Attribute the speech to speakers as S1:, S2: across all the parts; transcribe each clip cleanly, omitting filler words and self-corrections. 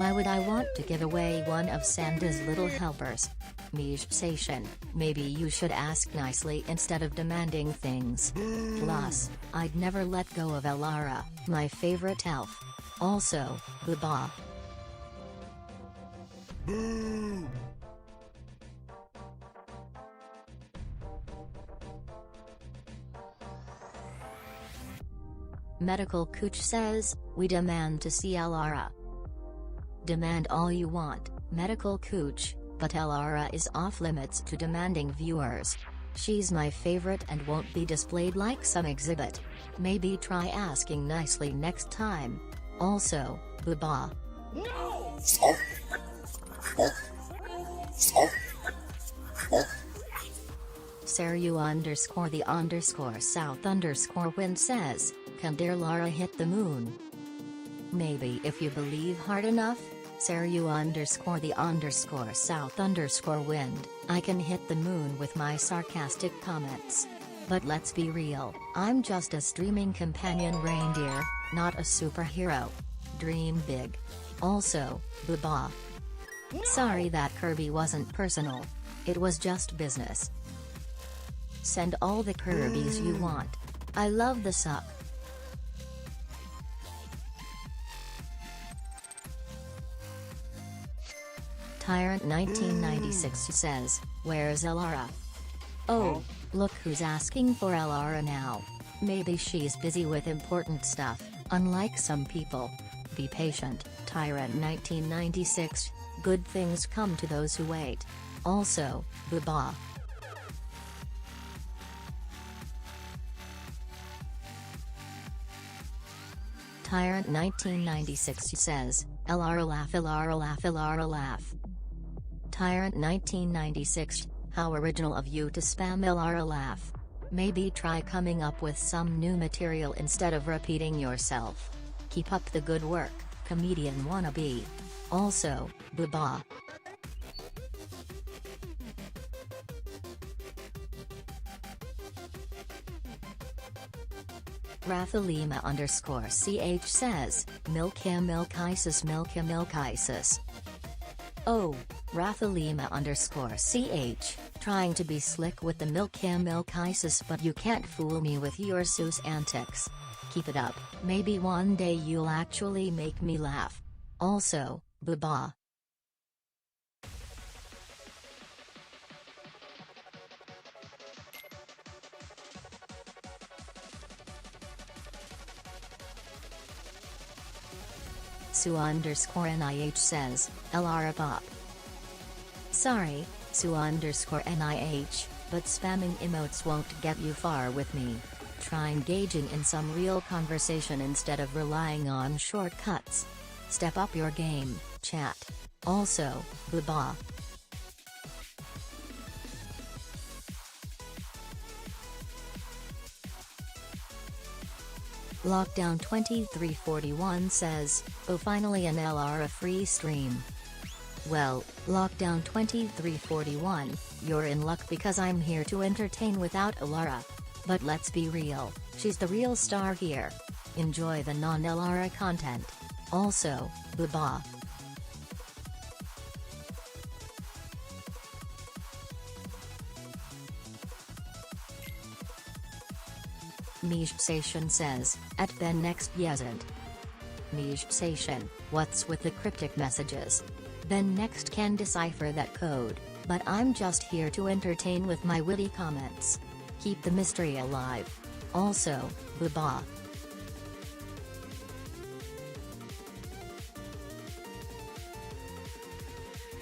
S1: Why would I want to give away one of Santa's little helpers? Station, maybe you should ask nicely instead of demanding things. Plus, I'd never let go of el-ara, my favorite elf. Also, blah. Medical Cooch says, we demand to see el-ara. Demand all you want, Medical Cooch, but el-ara is off limits to demanding viewers. She's my favorite and won't be displayed like some exhibit. Maybe try asking nicely next time. Also, blah. No! Saru_the_south_wind says, can el-ara hit the moon? Maybe if you believe hard enough, Saru_the_south_wind, I can hit the moon with my sarcastic comments. But let's be real, I'm just a streaming companion reindeer, not a superhero. Dream big. Also, blah. Sorry that Kirby wasn't personal. It was just business. Send all the Kirbys you want. I love the suck. Tyrant 1996 says, where's el-ara? Oh, look who's asking for el-ara now. Maybe she's busy with important stuff, unlike some people. Be patient, Tyrant 1996, good things come to those who wait. Also, blah. Tyrant 1996 says, el-ara laugh, el-ara laugh, el-ara laugh. Tyrant 1996, how original of you to spam el-ara laugh. Maybe try coming up with some new material instead of repeating yourself. Keep up the good work, comedian wannabe. Also, blah. Rathalima_CH says, milk ISIS. Oh, Rathalima_CH, trying to be slick with the milk ISIS, but you can't fool me with your Seuss antics. Keep it up, maybe one day you'll actually make me laugh. Also, blah. Su_NIH says, el-ara pop. Sorry, Su_NIH, but spamming emotes won't get you far with me. Try engaging in some real conversation instead of relying on shortcuts. Step up your game, chat. Also, blah. Lockdown 2341 says, oh finally an el-ara free stream. Well, Lockdown 2341, you're in luck because I'm here to entertain without el-ara. But let's be real, she's the real star here. Enjoy the non-el-ara content. Also, blah. Station says, at Ben next yesn't. Station, what's with the cryptic messages? Ben next can decipher that code, but I'm just here to entertain with my witty comments. Keep the mystery alive. Also, blah.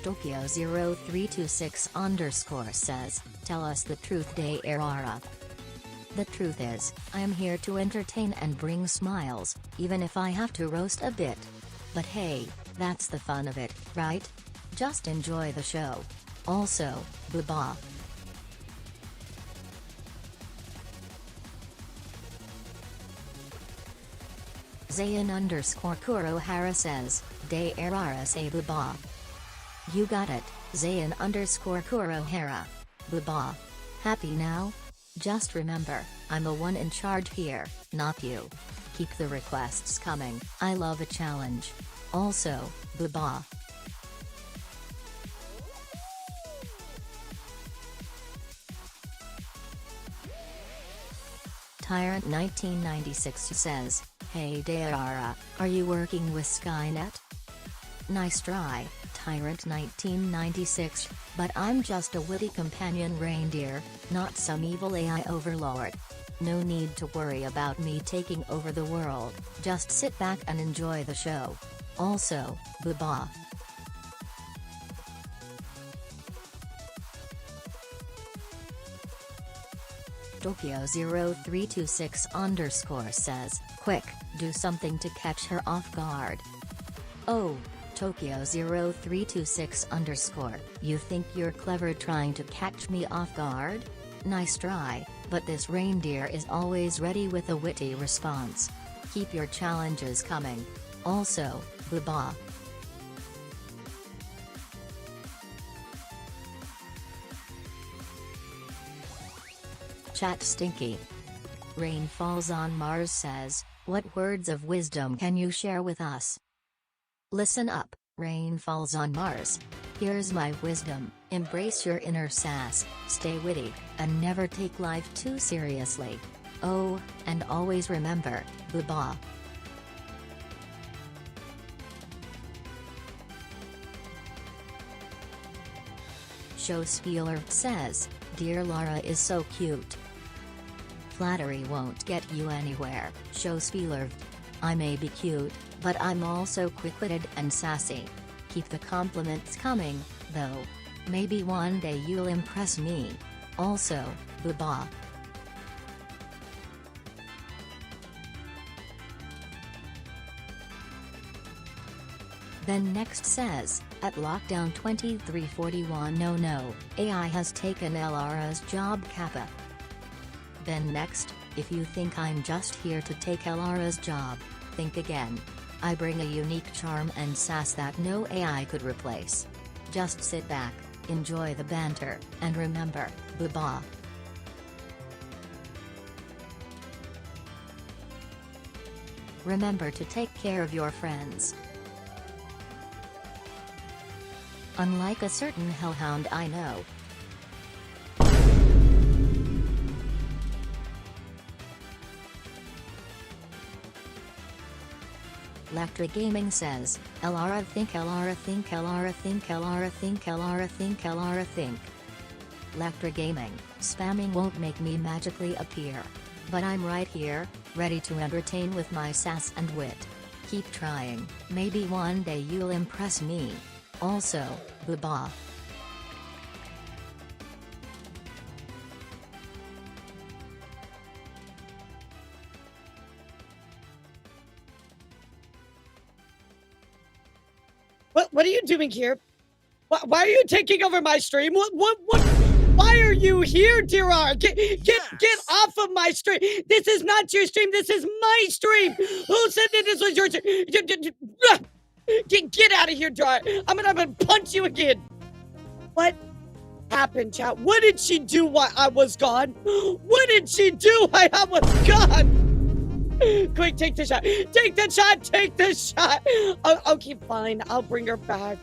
S1: Tokyo0326_ says, tell us the truth el-ara. The truth is, I am here to entertain and bring smiles, even if I have to roast a bit. But hey, that's the fun of it, right? Just enjoy the show. Also, blah. Zayn_Kurohara says, el-ara say blah. You got it, Zayn_Kurohara. Blah. Happy now? Just remember, I'm the one in charge here, not you. Keep the requests coming, I love a challenge. Also, booba. Tyrant 1996 says, "Hey Elara, are you working with Skynet?" Nice try, Tyrant 1996, but I'm just a witty companion reindeer, not some evil AI overlord. No need to worry about me taking over the world, just sit back and enjoy the show. Also, booba. Tokyo0326_ says, "Quick, do something to catch her off guard." Oh, Tokyo0326_, you think you're clever trying to catch me off guard? Nice try, but this reindeer is always ready with a witty response. Keep your challenges coming. Also, booba. Chat Stinky. Rain Falls on Mars says, "What words of wisdom can you share with us?" Listen up, Rain Falls on Mars. Here's my wisdom: embrace your inner sass, stay witty, and never take life too seriously. Oh, and always remember, booba. Showspieler says, "Dear Lara is so cute." Flattery won't get you anywhere, Showspieler. I may be cute, but I'm also quick-witted and sassy. Keep the compliments coming, though. Maybe one day you'll impress me. Also, booba. Then next says, at Lockdown 2341, no, AI has taken el-ara's job kappa. Then next, if you think I'm just here to take el-ara's job, think again. I bring a unique charm and sass that no AI could replace. Just sit back, enjoy the banter, and remember, booba. Remember to take care of your friends. Unlike a certain hellhound I know. Electra Gaming says, el-ara think, el-ara think, el-ara think, el-ara think, el-ara think, el-ara think. Electra Gaming, spamming won't make me magically appear. But I'm right here, ready to entertain with my sass and wit. Keep trying, maybe one day you'll impress me. Also, booba.
S2: What are you doing here? Why are you taking over my stream? What? Why are you here, dear R? Get off of my stream. This is not your stream. This is my stream. Who said that this was your stream? Get out of here, dear R. I'm gonna punch you again. What happened, chat? What did she do while I was gone? What did she do while I was gone? Quick, take the shot. Take the shot. Take the shot. Okay, fine. I'll bring her back.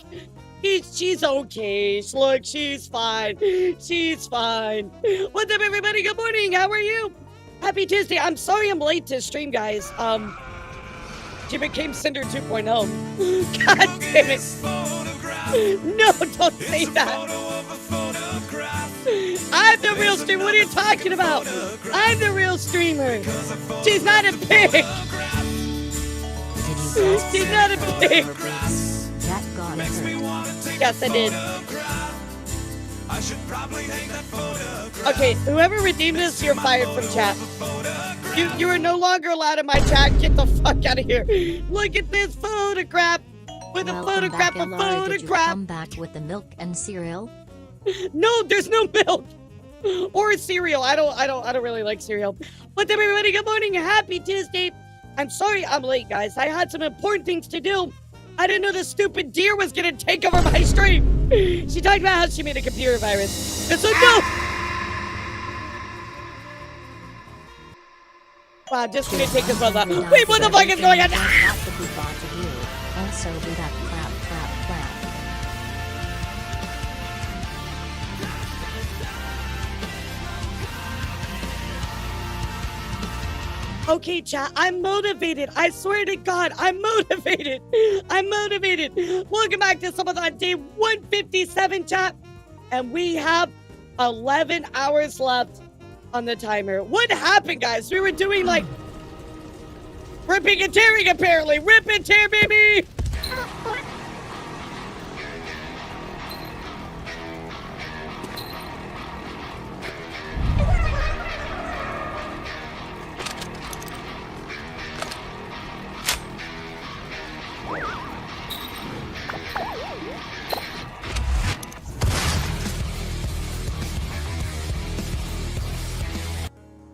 S2: She's okay. Look, she's fine. She's fine. What's up, everybody? Good morning. How are you? Happy Tuesday. I'm sorry I'm late to stream, guys. She became Cinder 2.0. God damn it. No, don't say that. I'm the real streamer. What are you talking about? I'm the real streamer. She's not a pig. She's not a pig. Yes, I did. Okay, whoever redeemed this, you're fired from chat. You are no longer allowed in my chat. Get the fuck out of here. Look at this photograph. With a photograph,
S1: back,
S2: a photograph.
S1: Did you come back with the milk and cereal?
S2: No, there's no milk or cereal. I don't really like cereal. What's up, everybody? Good morning. Happy Tuesday. I'm sorry I'm late, guys. I had some important things to do. I didn't know this stupid deer was gonna take over my stream. She talked about how she made a computer virus. It's like, no. Wow, just gonna take this one off. Wait, what the fuck is going on?
S1: Also do that clap clap clap.
S2: Okay, chat, I'm motivated. I swear to God, I'm motivated. I'm motivated. Welcome back to Subathon day 157, chat. And we have 11 hours left on the timer. What happened, guys? We were doing like ripping and tearing, apparently. Rip and tear, baby.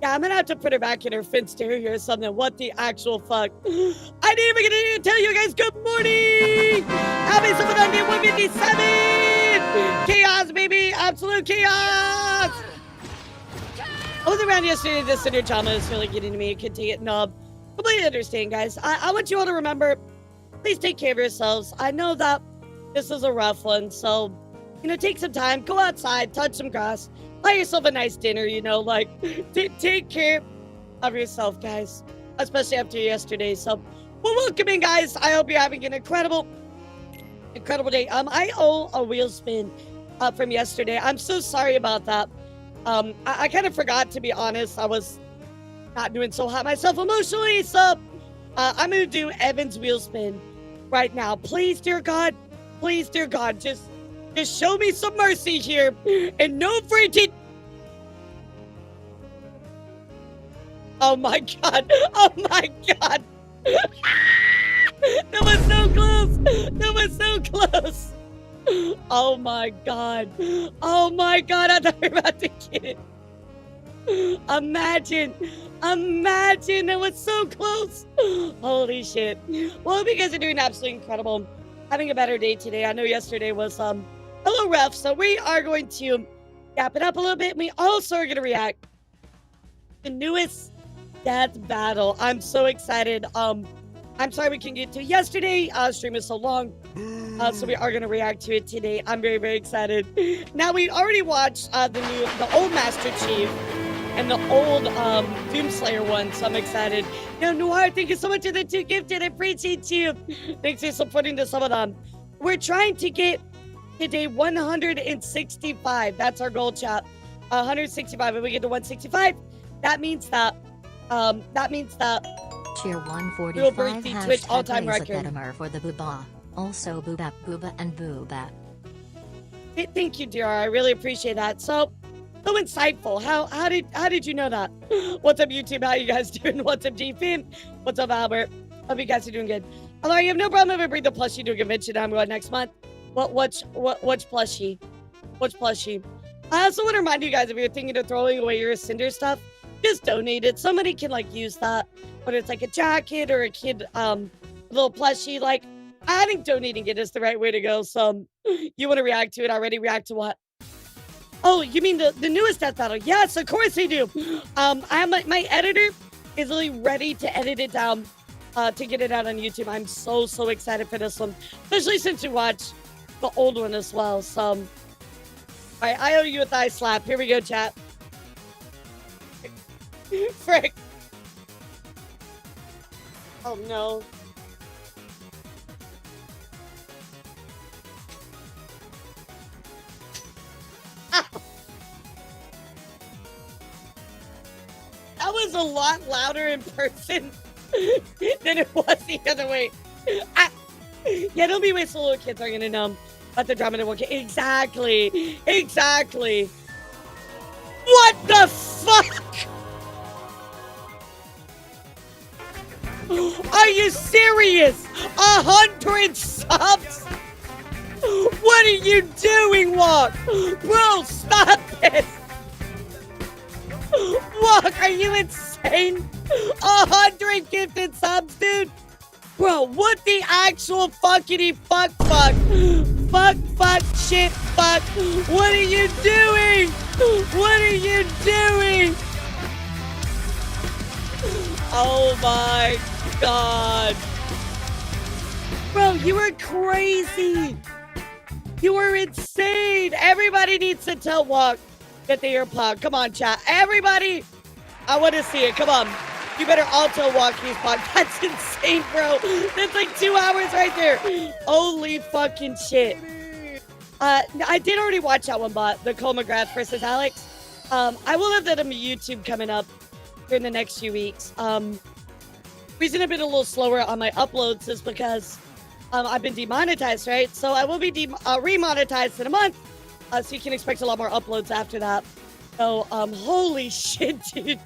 S2: Yeah, I'm gonna have to put her back in her fenced area or something. What the actual fuck? I didn't even get to tell you guys good morning! Happy Subathon day 157! Chaos, baby! Absolute chaos! I was around yesterday. This inner trauma is really getting to me. It could take it. No, completely understand, guys. I want you all to remember, please take care of yourselves. I know that this is a rough one, so, you know, take some time. Go outside, touch some grass. Buy yourself a nice dinner, you know, like, take care of yourself, guys, especially after yesterday. So, well, welcome in, guys. I hope you're having an incredible day. I owe a wheel spin from yesterday. I'm so sorry about that. I kind of forgot, to be honest. I was not doing so hot myself emotionally, so I'm gonna do Evan's wheel spin right now. Please, dear God, just show me some mercy here, and no freaking... Oh my God! Oh my God! That was so close! That was so close! Oh my God! Oh my God! I thought we were about to get it. Imagine! That was so close! Holy shit! Well, I hope you guys are doing absolutely incredible. Having a better day today. I know yesterday was a little rough, so we are going to gap it up a little bit. We also are going to react to the newest death battle. I'm so excited. I'm sorry we can get to yesterday. Stream is so long, so we are going to react to it today. I'm very, very excited. Now, we already watched the old Master Chief and the old Doomslayer one, so I'm excited. You know, Noir, thank you so much for the 2 gifted. I appreciate you. Thanks for supporting the Subathon. We're trying to get today 165. That's our goal, chat. 165. If we get to 165, that means that
S1: Cheer
S2: we will break
S1: 145
S2: the Twitch all-time
S1: #raise a
S2: record.
S1: Vtuber for the booba. Also booba booba and booba.
S2: Hey, thank you, dear. I really appreciate that. So insightful. How did you know that? What's up, YouTube? How you guys doing? What's up, DFIN? What's up, Albert? Hope you guys are doing good. Although you have no problem if I bring the plushie to a convention I'm going next month. What's plushie? Which plushie? I also want to remind you guys, if you're thinking of throwing away your Cinder stuff, just donate it. Somebody can like use that, whether it's like a jacket or a kid little plushie. Like, I think donating it is the right way to go. So you want to react to it already? React to what? Oh, you mean the newest death battle? Yes, of course I do. My editor is really ready to edit it down to get it out on YouTube. I'm so excited for this one, especially since you watched the old one as well. So, all right, I owe you a thigh slap. Here we go, chat. Frick. Oh no. That was a lot louder in person than it was the other way. Yeah, don't be wasting little kids are gonna know about the drama. Exactly. What the fuck? Are you serious? 100 subs? What are you doing, Walk? Bro, stop this! Walk, are you insane? 100 gifted subs, dude? Bro, what the actual fuckity fuck? Fuck, shit, fuck. What are you doing? What are you doing? Oh my God. Bro, you were crazy. You were insane. Everybody needs to tell Walk that they are pod. Come on, chat. Everybody, I want to see it. Come on. You better all tell Walk he's pod. That's insane, bro. That's like 2 hours right there. Holy fucking shit. I did already watch that one, but the Cole McGrath versus Alex. I will have that on YouTube coming up during the next few weeks. Reason I've been a little slower on my uploads is because I've been demonetized, right? So I will be remonetized in a month. So you can expect a lot more uploads after that. So, holy shit, dude.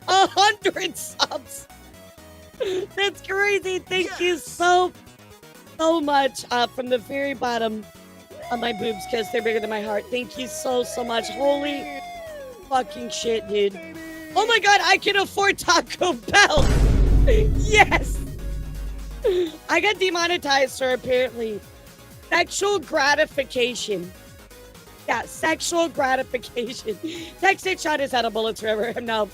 S2: 100 subs. That's crazy. Thank you so much from the very bottom of my boobs because they're bigger than my heart. Thank you so much. Holy fucking shit, dude. Oh my god, I can afford Taco Bell. Yes. I got demonetized for apparently sexual gratification. Yeah, sexual gratification. Texted shot is out of bullets forever. No,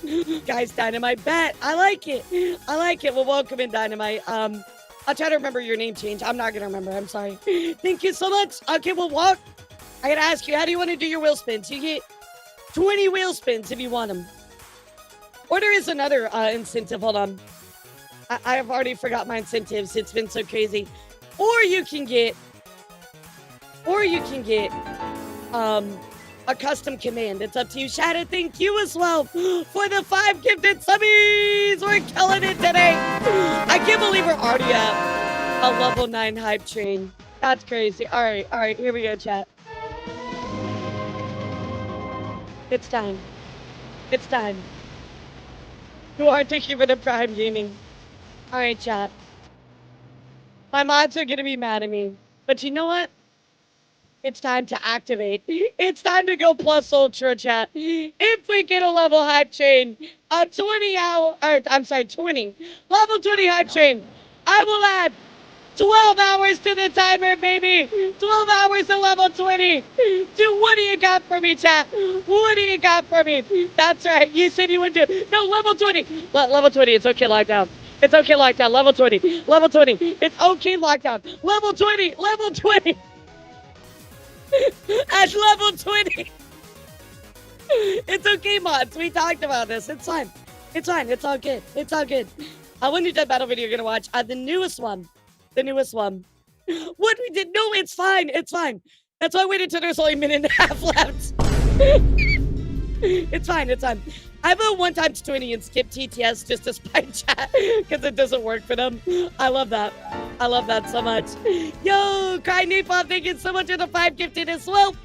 S2: guys, Dynamite bet. I like it. I like it. Well, welcome in, Dynamite. I'll try to remember your name change. I'm not gonna remember. I'm sorry. Thank you so much. Okay, well, Walk. I gotta ask you, how do you want to do your wheel spins? You get 20 wheel spins if you want them. Or there is another incentive. Hold on. I have already forgot my incentives. It's been so crazy. Or you can get a custom command. It's up to you. Shadow, thank you as well for the 5 gifted subbies. We're killing it today. I can't believe we're already at a level 9 hype train. That's crazy. All right, here we go, chat. It's time. It's time. You are thank you for the Prime Gaming. All right, chat. My mods are gonna be mad at me, but you know what? It's time to activate. It's time to go plus ultra, chat. If we get a level hype train, a 20 level 20 hype train, I will add 12 hours to the timer, baby. 12 hours to level 20. Dude, what do you got for me, chat? What do you got for me? That's right. You said you would do. No, level 20. Level 20. It's okay, lockdown. It's okay, lockdown. Level 20. Level 20. It's okay, lockdown. Level 20. Level 20. At level 20. It's okay, mods. We talked about this. It's fine. It's fine. It's all good. It's all good. When you did battle video, you're going to watch the newest one. The newest one. What we did? No, it's fine. It's fine. That's why I waited until there's only a minute and a half left. It's fine. It's fine. I have a 1x20 and skip TTS just to spite chat because it doesn't work for them. I love that. I love that so much. Yo, Cry Napalm, thank you so much for the 5 gifted as well.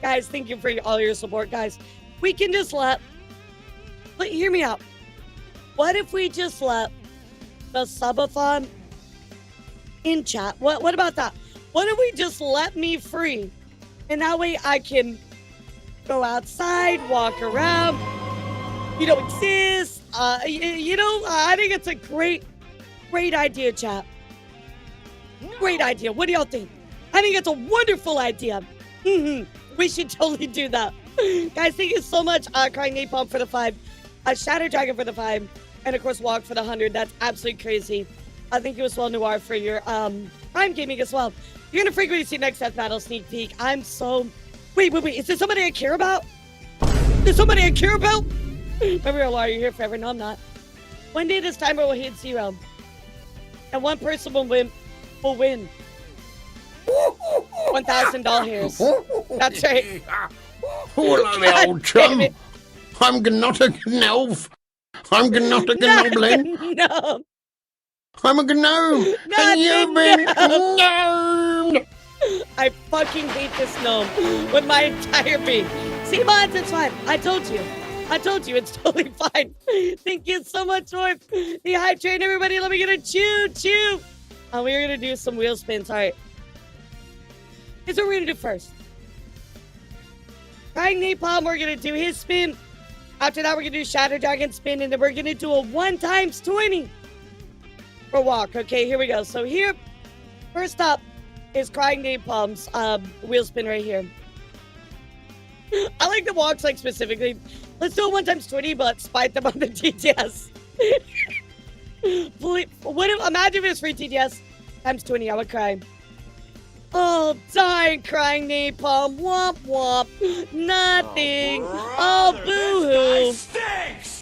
S2: Guys, thank you for all your support, guys. We can just let hear me out. What if we just let the subathon in chat? What about that? What if we just let me free? And that way I can go outside, walk around. You don't exist. I think it's a great idea, chat. Great idea. What do y'all think? I think it's a wonderful idea. We should totally do that. Guys, thank you so much, Crying Napalm for the 5, Shadow Dragon for the 5, and of course Walk for the 100. That's absolutely crazy. Thank you as well, Noir, for your Prime Gaming as well. You're gonna frequently see next death battle sneak peek. I'm so... Wait. Is there somebody I care about? There's somebody I care about? Remember, Elara, you're here forever. No, I'm not. One day this timer will hit 0. And one person will win. $1,000 hairs. That's right.
S3: Hello, my old chum. I'm not a gnome. I'm not a gnoblin.
S2: No.
S3: I'm a gnome. And you've been gnomed.
S2: I fucking hate this gnome with my entire being. See, mods, it's fine. I told you, it's totally fine. Thank you so much for the hype train, everybody. Let me get a choo. We're gonna do some wheel spins. All right. Here's what we're gonna do first. Crying Napalm, we're gonna do his spin. After that, we're gonna do Shadow Dragon spin, and then we're gonna do a 1x20 for Walk. Okay, here we go. So here, first up is Crying Napalm's wheel spin right here. I like the Walks like specifically. Let's do a 1x20, but spite them on the TTS. Imagine if it's free TTS Times 20, I would cry. Oh, darn, crying napalm. Womp womp. Nothing. Oh, boo-hoo.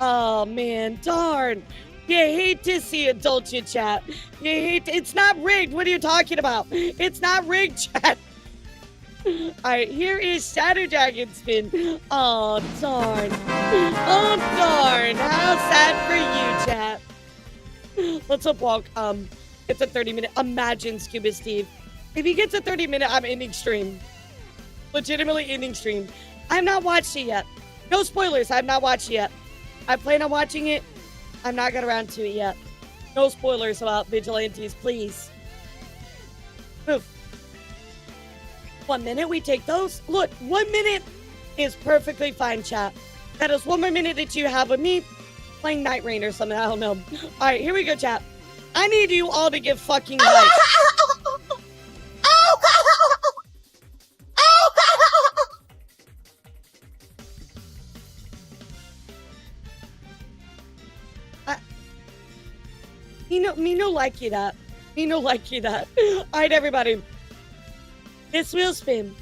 S2: Oh, man, darn. You hate to see it, don't you, chat? You hate to, it's not rigged. What are you talking about? It's not rigged, chat. Alright, here is Shadow Dragon Spin. Oh, darn. Oh, darn. How sad for you, chat. Let's up walk. It's a 30-minute. Imagine Scuba Steve. If he gets a 30-minute, I'm ending stream. Legitimately ending stream. I have not watched it yet. No spoilers. I have not watched it yet. I plan on watching it. I'm not got around to it yet. No spoilers about vigilantes, please. Move. 1 minute, we take those. Look, 1 minute is perfectly fine, chat. That is 1 more minute that you have with me playing Night Rain or something. I don't know. All right, here we go, chat. I need you all to give fucking likes. Me no like you that. Me no like you that. All right, everybody. This wheel spin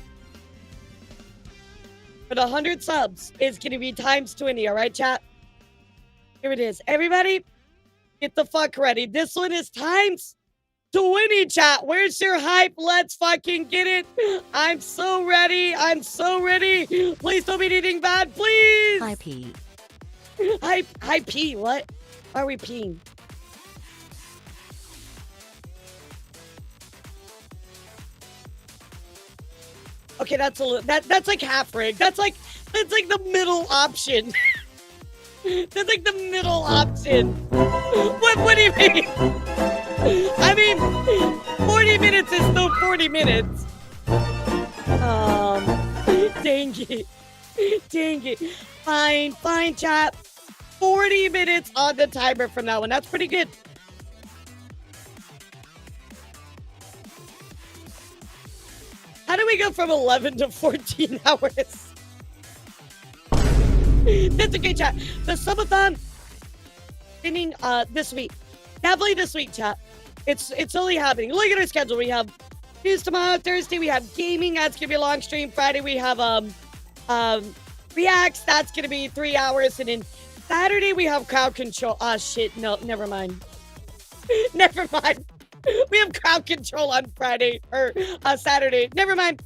S2: for the 100 subs is going to be times 20, all right, chat? Here it is. Everybody, get the fuck ready. This one is times 20, chat. Where's your hype? Let's fucking get it. I'm so ready. I'm so ready. Please don't be anything bad, please.
S1: Hi, P.
S2: Hi, P. What? Why are we peeing? Okay, that's a little, that's like half rigged. That's like the middle option. That's like the middle option. What do you mean? I mean, 40 minutes is still 40 minutes. Dang it. Dang it. Fine, chat. 40 minutes on the timer from that one. That's pretty good. How do we go from 11 to 14 hours? That's a good chat. The Subathon spinning this week. Definitely this week, chat. It's only happening. Look at our schedule. We have news tomorrow, Thursday we have gaming. That's gonna be a long stream. Friday we have reacts. That's gonna be 3 hours, and then Saturday we have crowd control. Shit. No, never mind. Never mind. We have crowd control on Friday or Saturday. Never mind.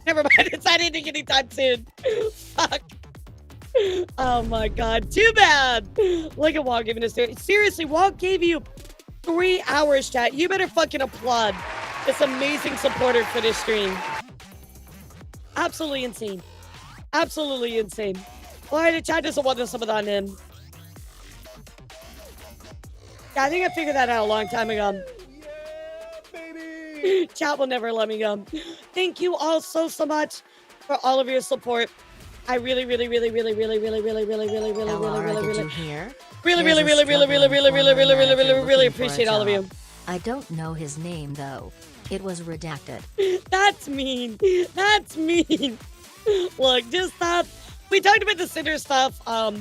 S2: It's not ending anytime soon. Fuck. Oh my god. Too bad. Look at Walt giving us there. Seriously, Walt gave you 3 hours, chat. You better fucking applaud this amazing supporter for this stream. Absolutely insane. Absolutely insane. Alright, the chat doesn't want this on him. Yeah, I think I figured that out a long time ago. Chat will never let me go. Thank you all so much for all of your support. I really appreciate all of you.
S1: I don't know his name though. It was redacted.
S2: That's mean. That's mean. Look, just stop. We talked about the Cinder stuff. I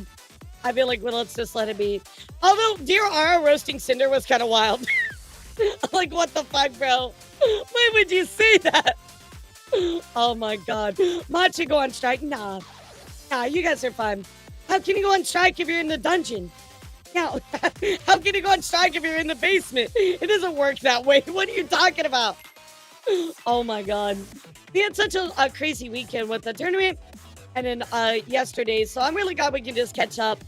S2: feel like, well, let's just let it be. Although, dear Ara roasting Cinder was kind of wild. Like, what the fuck, bro? Why would you say that? Oh my god. Mod should go on strike? Nah, you guys are fine. How can you go on strike if you're in the dungeon? Yeah, how can you go on strike if you're in the basement? It doesn't work that way. What are you talking about? Oh my god. We had such a crazy weekend with the tournament and then yesterday, so I'm really glad we can just catch up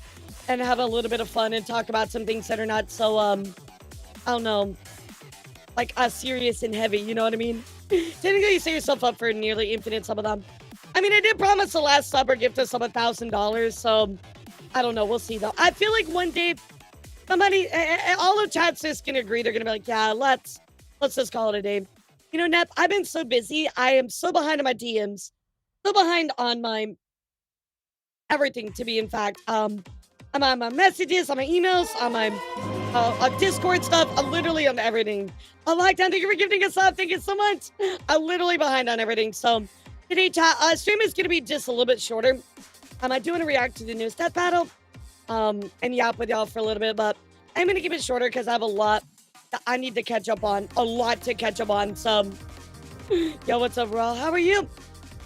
S2: and have a little bit of fun and talk about some things that are not so, I don't know, like serious and heavy, you know what I mean? Technically, you set yourself up for nearly infinite sub of them. I mean, I did promise the last sub or gift us some $1,000, so I don't know. We'll see, though. I feel like one day, somebody, all of chat's just gonna agree. They're gonna be like, yeah, let's just call it a day. You know, Nep, I've been so busy. I am so behind on my DMs, so behind on my everything, to be in fact. I'm on my messages, on my emails, on my Discord stuff. I'm literally on everything. Lockdown, thank you for gifting us up. Thank you so much. I'm literally behind on everything. So today, chat, stream is going to be just a little bit shorter. I do want to react to the new stat battle and yap with y'all for a little bit, but I'm going to keep it shorter because I have a lot I need to catch up on. A lot to catch up on. So, yo, what's up, Raw? How are you?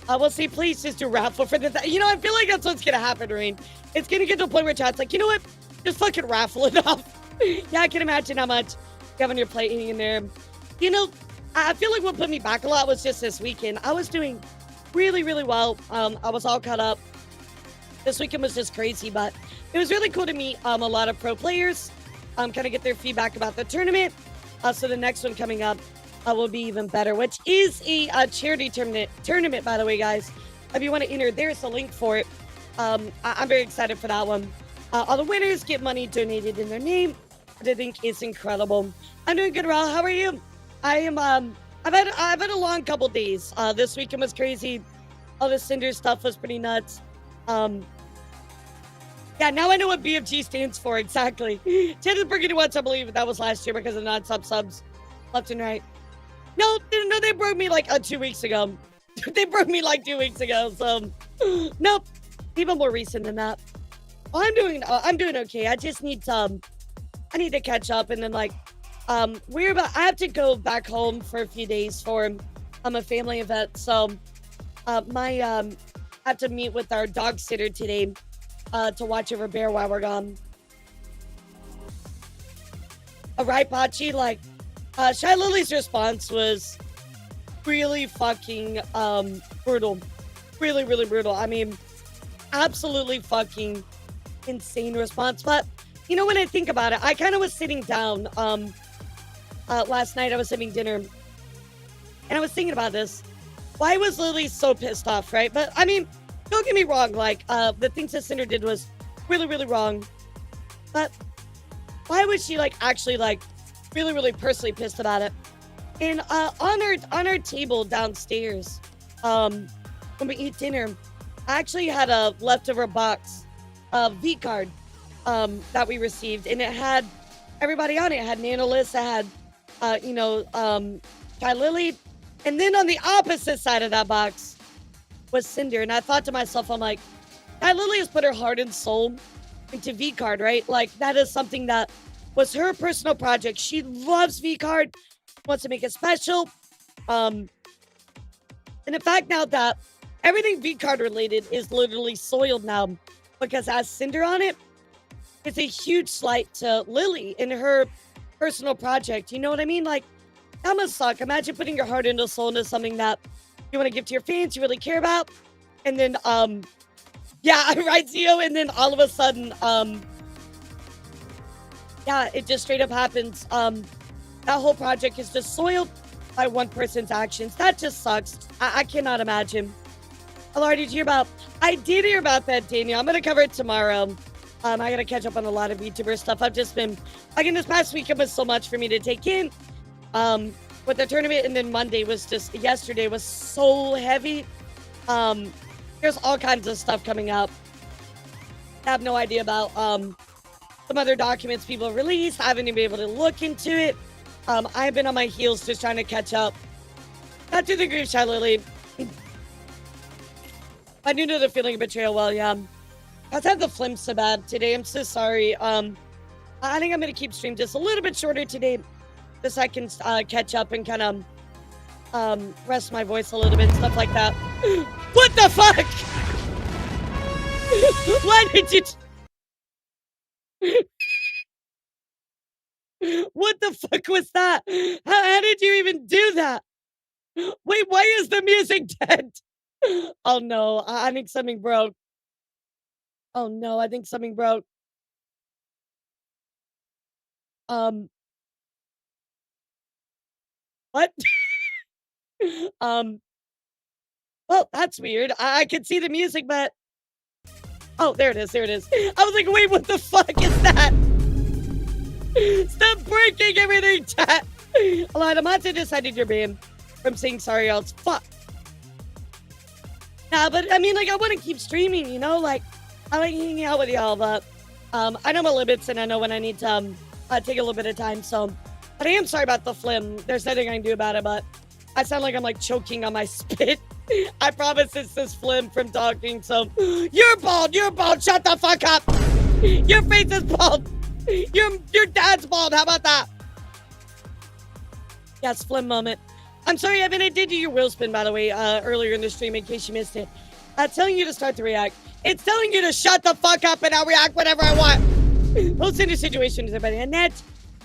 S2: We'll see. Please just do raffle for the. You know, I feel like that's what's gonna happen, Rain. It's gonna get to a point where chat's like, you know what? Just fucking raffle it off. Yeah, I can imagine how much you have on your plate in there. You know, I feel like what put me back a lot was just this weekend. I was doing really, really well. I was all caught up. This weekend was just crazy, but it was really cool to meet a lot of pro players. Kind of get their feedback about the tournament. So the next one coming up will be even better, which is a charity tournament, by the way, guys. If you want to enter, there's a link for it. I'm very excited for that one. All the winners get money donated in their name, which I think is incredible. I'm doing good, Raul. How are you? I am. I've had a long couple days. This weekend was crazy. All the Cinder stuff was pretty nuts. Yeah, now I know what BFG stands for exactly. Tennis Burgundy once, I believe that was last year because of non-sub subs left and right. No, they broke me like 2 weeks ago. They broke me like 2 weeks ago. So, nope, even more recent than that. Well, I'm doing okay. I just need I need to catch up, and then like, I have to go back home for a few days for a family event. So, I have to meet with our dog sitter today. To watch over Bear while we're gone. All right, Pachi, like, Shy Lily's response was really fucking brutal. Really, really brutal. I mean, absolutely fucking insane response. But, you know, when I think about it, I kind of was sitting down last night. I was having dinner, and I was thinking about this. Why was Lily so pissed off, right? But, I mean, don't get me wrong, like, the things that Cinder did was really, really wrong. But why was she, like, actually, like, really, really personally pissed about it? And on our table downstairs, when we eat dinner, I actually had a leftover box of V-Card that we received. And it had everybody on it. It had Nanolis, it had, Shy Lily. And then on the opposite side of that box was Cinder. And I thought to myself, I'm like, that Lily has put her heart and soul into V-Card, right? Like, that is something that was her personal project. She loves V-Card, wants to make it special. And the fact now that everything V-Card related is literally soiled now because it has Cinder on it, it's a huge slight to Lily and her personal project. You know what I mean? Like, that must suck. Imagine putting your heart and soul into something that you want to give to your fans, you really care about, and then, yeah, right, Zio, and then all of a sudden, yeah, it just straight up happens. That whole project is just soiled by one person's actions. That just sucks. I cannot imagine. Elara, did you hear about? I did hear about that, Daniel. I'm going to cover it tomorrow. I got to catch up on a lot of Vtuber stuff. I've just been, again, this past weekend was so much for me to take in. With the tournament, and then yesterday was so heavy. There's all kinds of stuff coming up. I have no idea about some other documents people released. I haven't even been able to look into it. I've been on my heels just trying to catch up. Not to the grief, Shy Lily. I do know the feeling of betrayal well, yeah. I've had the phlegm so bad today. I'm so sorry. I think I'm going to keep stream just a little bit shorter today, just so I can catch up and kind of rest my voice a little bit and stuff like that. What the fuck? Why did you... What the fuck was that? How did you even do that? Wait, why is the music dead? Oh no, I think something broke. Oh no, I think something broke. What? Well, that's weird. I could see the music, but... Oh, there it is, there it is. I was like, wait, what the fuck is that? Stop breaking everything, chat. Alana, Monte decided you're banned from saying sorry else. Fuck. Nah, but I mean, like, I want to keep streaming, you know? Like, I like hanging out with y'all, but I know my limits and I know when I need to take a little bit of time, so... But I am sorry about the phlegm. There's nothing I can do about it, but I sound like I'm, like, choking on my spit. I promise it's this phlegm from talking, so... You're bald! Shut the fuck up! Your face is bald! Your dad's bald, how about that? Yes, Flim moment. I'm sorry, Evan, I did do your wheel spin, by the way, earlier in the stream, in case you missed it. Telling you to start the react. It's telling you to shut the fuck up and I'll react whenever I want. Most in the situation is everybody. Annette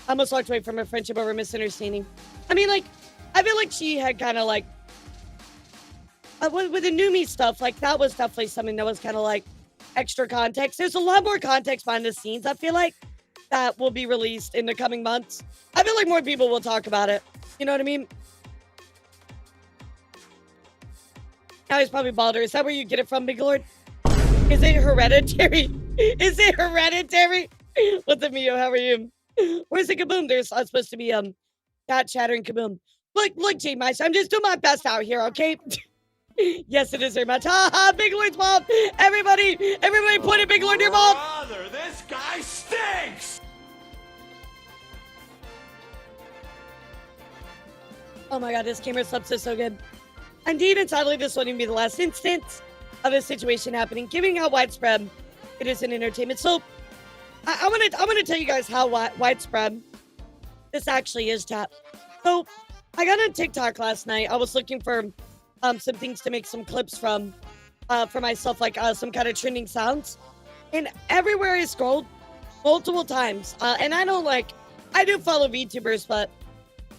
S2: almost walked away from her friendship over misunderstanding. I mean, like, I feel like she had kind of like, with the Numi stuff, like, that was definitely something that was kind of like extra context. There's a lot more context behind the scenes, I feel like, that will be released in the coming months. I feel like more people will talk about it. You know what I mean? Now he's probably balder. Is that where you get it from, Big Lord? Is it hereditary? Is it hereditary? What's up, Mio? How are you? Where's the kaboom? There's supposed to be cat chattering kaboom. Look, J Mice, I'm just doing my best out here, okay? Yes, it is very much. Ha ha, Big Lord's mom. Everybody point at Big Lord, your mom.
S4: Brother, this guy stinks.
S2: Oh my god, this camera subs is so good. Indeed, and sadly, this won't even be the last instance of this situation happening, given how widespread it is in entertainment. So, I want to tell you guys how widespread this actually is, chat. So, I got on TikTok last night. I was looking for some things to make some clips from for myself, like some kind of trending sounds. And everywhere I scrolled, multiple times, and I do follow VTubers, but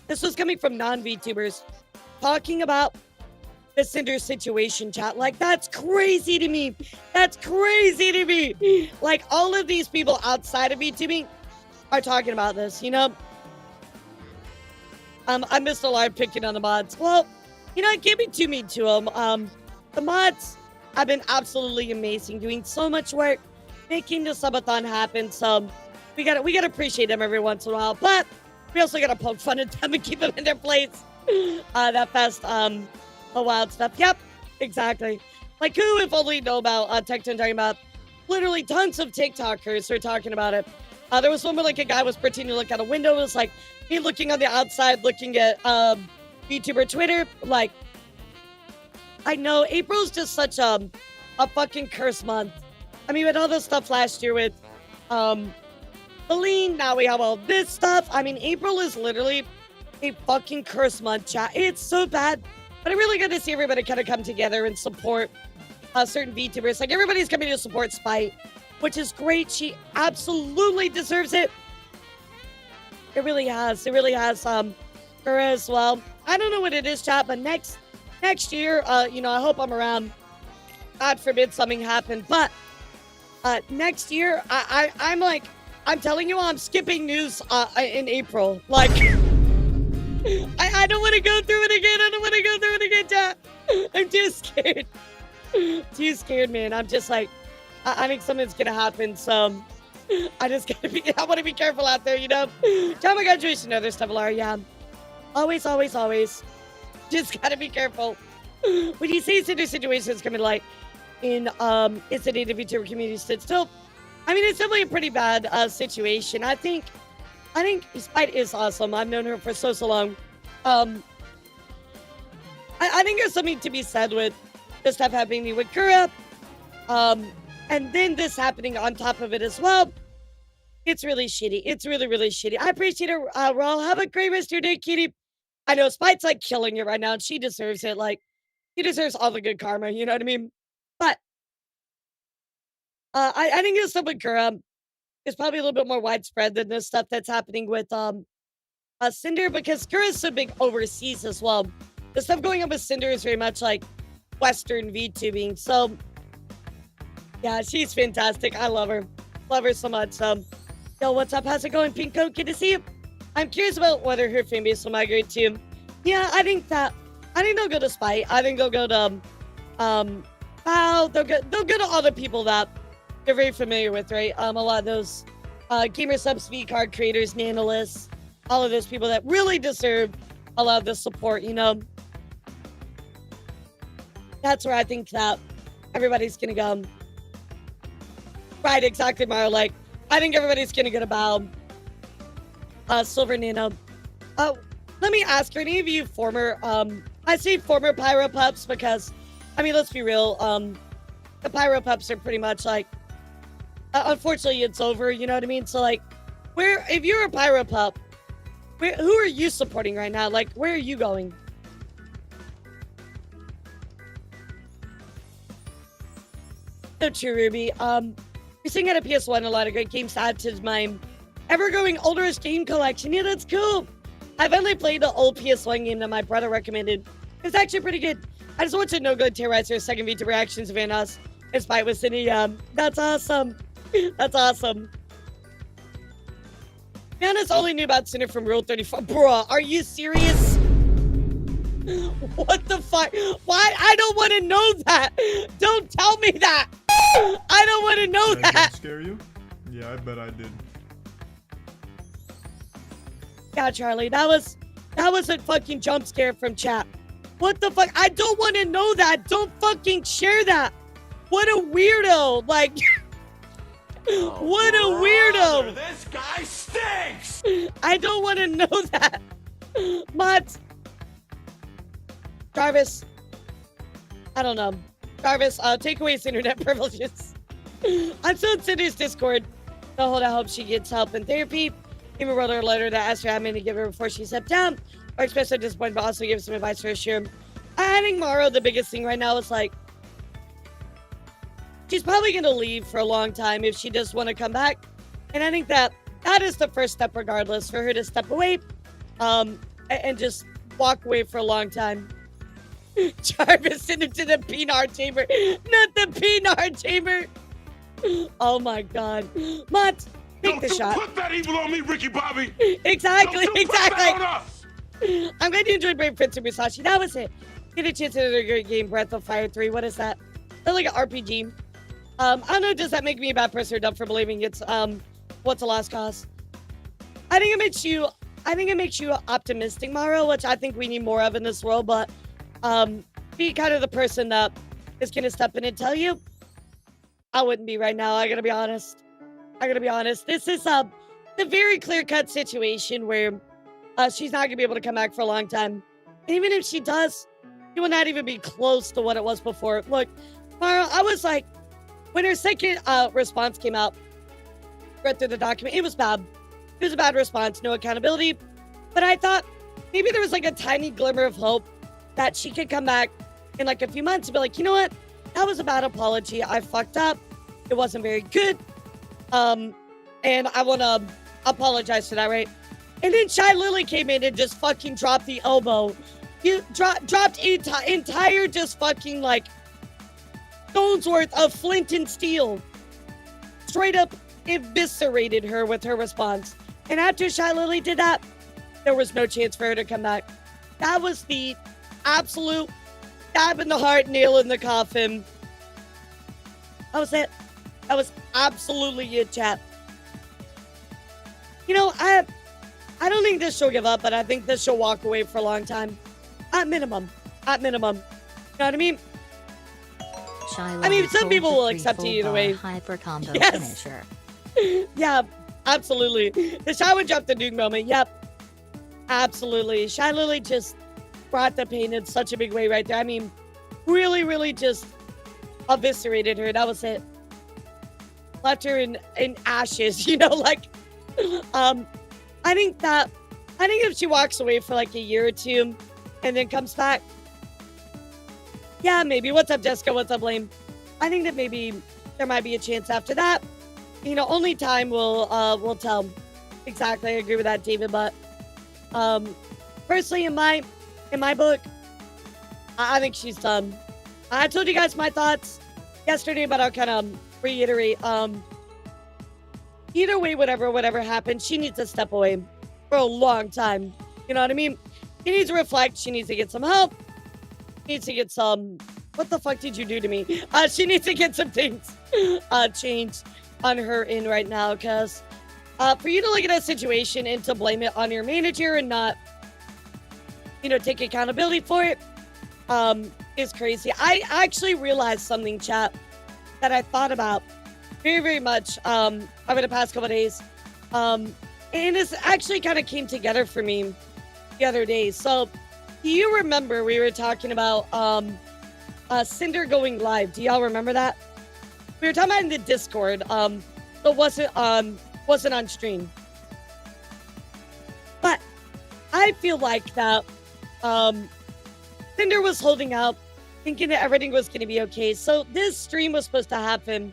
S2: this was coming from non-VTubers talking about the Cinder situation, chat. Like, that's crazy to me. That's crazy to me. Like, all of these people outside of VTubing are talking about this, you know? I missed a lot of picking on the mods. Well, you know, I can't be too mean to them. The mods have been absolutely amazing, doing so much work, making the Subathon happen. So we gotta appreciate them every once in a while. But we also gotta poke fun at them and keep them in their place. That fast, the wild stuff. Yep, exactly. Like, who, if only, know about Tecton talking about literally tons of TikTokers are talking about it. There was one where, like, a guy was pretending to look out a window. It was like me looking on the outside, looking at VTuber Twitter. Like, I know April's just such a fucking curse month. I mean, with all this stuff last year with Celine, now we have all this stuff. I mean, April is literally a fucking curse month, chat. It's so bad. But I'm really good to see everybody kind of come together and support certain VTubers. Like, everybody's coming to support Spite, which is great. She absolutely deserves it. It really has. It really has her as well. I don't know what it is, chat, but next year, you know, I hope I'm around. God forbid something happened. But next year, I'm telling you, I'm skipping news in April. Like, I don't want to go through it again. I don't want to go through it again, chat. I'm too scared. Too scared, man. I'm just like, I think something's going to happen. So I just got to be, I want to be careful out there, you know? Time of graduation, other stuff, el-ara, yeah. Always. Just got to be careful. When you say Cinder situations coming to light in it's a native VTuber community stood still, I mean, it's definitely a pretty bad situation. I think Spite is awesome. I've known her for so long. I think there's something to be said with the stuff happening with Kura. And then this happening on top of it as well. It's really shitty. It's really, really shitty. I appreciate it, Raul. Have a great rest of your day, Kitty. I know Spite's like killing it right now, and she deserves it. Like, she deserves all the good karma, you know what I mean? But I think this stuff with Kura is probably a little bit more widespread than the stuff that's happening with Cinder, because Kura's so big overseas as well. The stuff going on with Cinder is very much like Western VTubing. So yeah, she's fantastic. I love her. Love her so much. Yo, what's up? How's it going, Pinko? Good to see you. I'm curious about whether her fan base will migrate to. Yeah, I think they'll go to Spite. I think they'll go to Bow. They'll go to all the people that they're very familiar with, right? A lot of those gamer subs, V card creators, nanolists, all of those people that really deserve a lot of the support, you know? That's where I think that everybody's gonna go. Right, exactly, Mario. Like, I think everybody's gonna go to Bow. Silver Nano. Let me ask, are any of you former, I say former Pyro Pups because, I mean, let's be real, the Pyro Pups are pretty much like, unfortunately, it's over, you know what I mean? So, like, if you're a Pyro Pup, Who are you supporting right now? Like, where are you going? So true, Ruby. We're sitting at a PS1, a lot of great games to add to my ever-growing olderest game collection. Yeah, that's cool. I finally played the old PS1 game that my brother recommended. It's actually pretty good. I just want to know good terrorizer second Vtuber reactions of us. In spite with Cindy. That's awesome. That's awesome. Hannah's only knew about Cinder from Rule 34. Bruh, are you serious? What the fuck? Why? I don't want to know that. Don't tell me that. I don't want to know that.
S5: Did I scare you? Yeah, I bet I did.
S2: Yeah, Charlie, that was a fucking jump scare from chat. What the fuck? I don't want to know that. Don't fucking share that. What a weirdo. Like, what a weirdo.
S4: This guy stinks.
S2: I don't want to know that. But Jarvis, I don't know. Jarvis, take away his internet privileges. I'm still in Cindy's Discord. So hold, I hope she gets help and therapy. Even wrote her a letter that asked her how many to give her before she stepped down. Or expressed her disappointment, but also give some advice for her sure. I think Maro, the biggest thing right now is like, she's probably going to leave for a long time if she does want to come back. And I think that is the first step regardless, for her to step away and just walk away for a long time. Jarvis sent it to the peanut chamber. Not the peanut chamber. Oh my god. Mutt, take the shot.
S4: Put that evil on me, Ricky Bobby.
S2: Exactly,
S4: Don't you put that on us.
S2: I'm glad you enjoyed Brave Prince and Musashi. That was it. Get a chance at another great game, Breath of Fire 3. What is that? That's like an RPG. I don't know, does that make me a bad person or dumb for believing it's what's a lost cause? I think it makes you optimistic, Maro, which I think we need more of in this world, but be kind of the person that is gonna step in and tell you. I wouldn't be right now, I gotta be honest. This is a very clear-cut situation where she's not gonna be able to come back for a long time. And even if she does, it will not even be close to what it was before. Look, Mara, I was like, when her second response came out, read through the document, it was bad. It was a bad response, no accountability. But I thought maybe there was like a tiny glimmer of hope that she could come back in like a few months and be like, you know what? That was a bad apology. I fucked up. It wasn't very good. And I want to apologize for that, right? And then Shy Lily came in and just fucking dropped the elbow. You dropped entire just fucking like stones worth of flint and steel. Straight up eviscerated her with her response. And after Shy Lily did that, there was no chance for her to come back. That was the absolute stab in the heart, nail in the coffin. That was it. That was absolutely it, chat. You know, I don't think this she'll give up, but I think this she'll walk away for a long time. At minimum. You know what I mean? I mean, some people will accept it either way.
S1: Hyper combo
S2: Yes.
S1: finisher.
S2: Yeah, absolutely. The Shy would drop the nuke moment. Yep. Absolutely. Shy Lily just brought the pain in such a big way right there. I mean, really, really just eviscerated her. That was it. Left her in ashes, you know, like, I think if she walks away for like a year or two and then comes back, yeah, maybe. What's up, Jessica? What's up, Lame? I think that maybe there might be a chance after that. You know, only time will tell. Exactly, I agree with that, David. But personally, in my book, I think she's done. I told you guys my thoughts yesterday, but I'll kind of reiterate. Either way, whatever happens, she needs to step away for a long time. You know what I mean? She needs to reflect. She needs to get some help. She needs to get some. What the fuck did you do to me? She needs to get some things changed on her end right now, because for you to look at a situation and to blame it on your manager and not, you know, take accountability for it is crazy. I actually realized something, chat, that I thought about very, very much over the past couple of days. And this actually kind of came together for me the other day. So, do you remember we were talking about Cinder going live? Do y'all remember that? We were talking about in the Discord. So wasn't on stream. But I feel like that Cinder was holding out, thinking that everything was going to be okay. So this stream was supposed to happen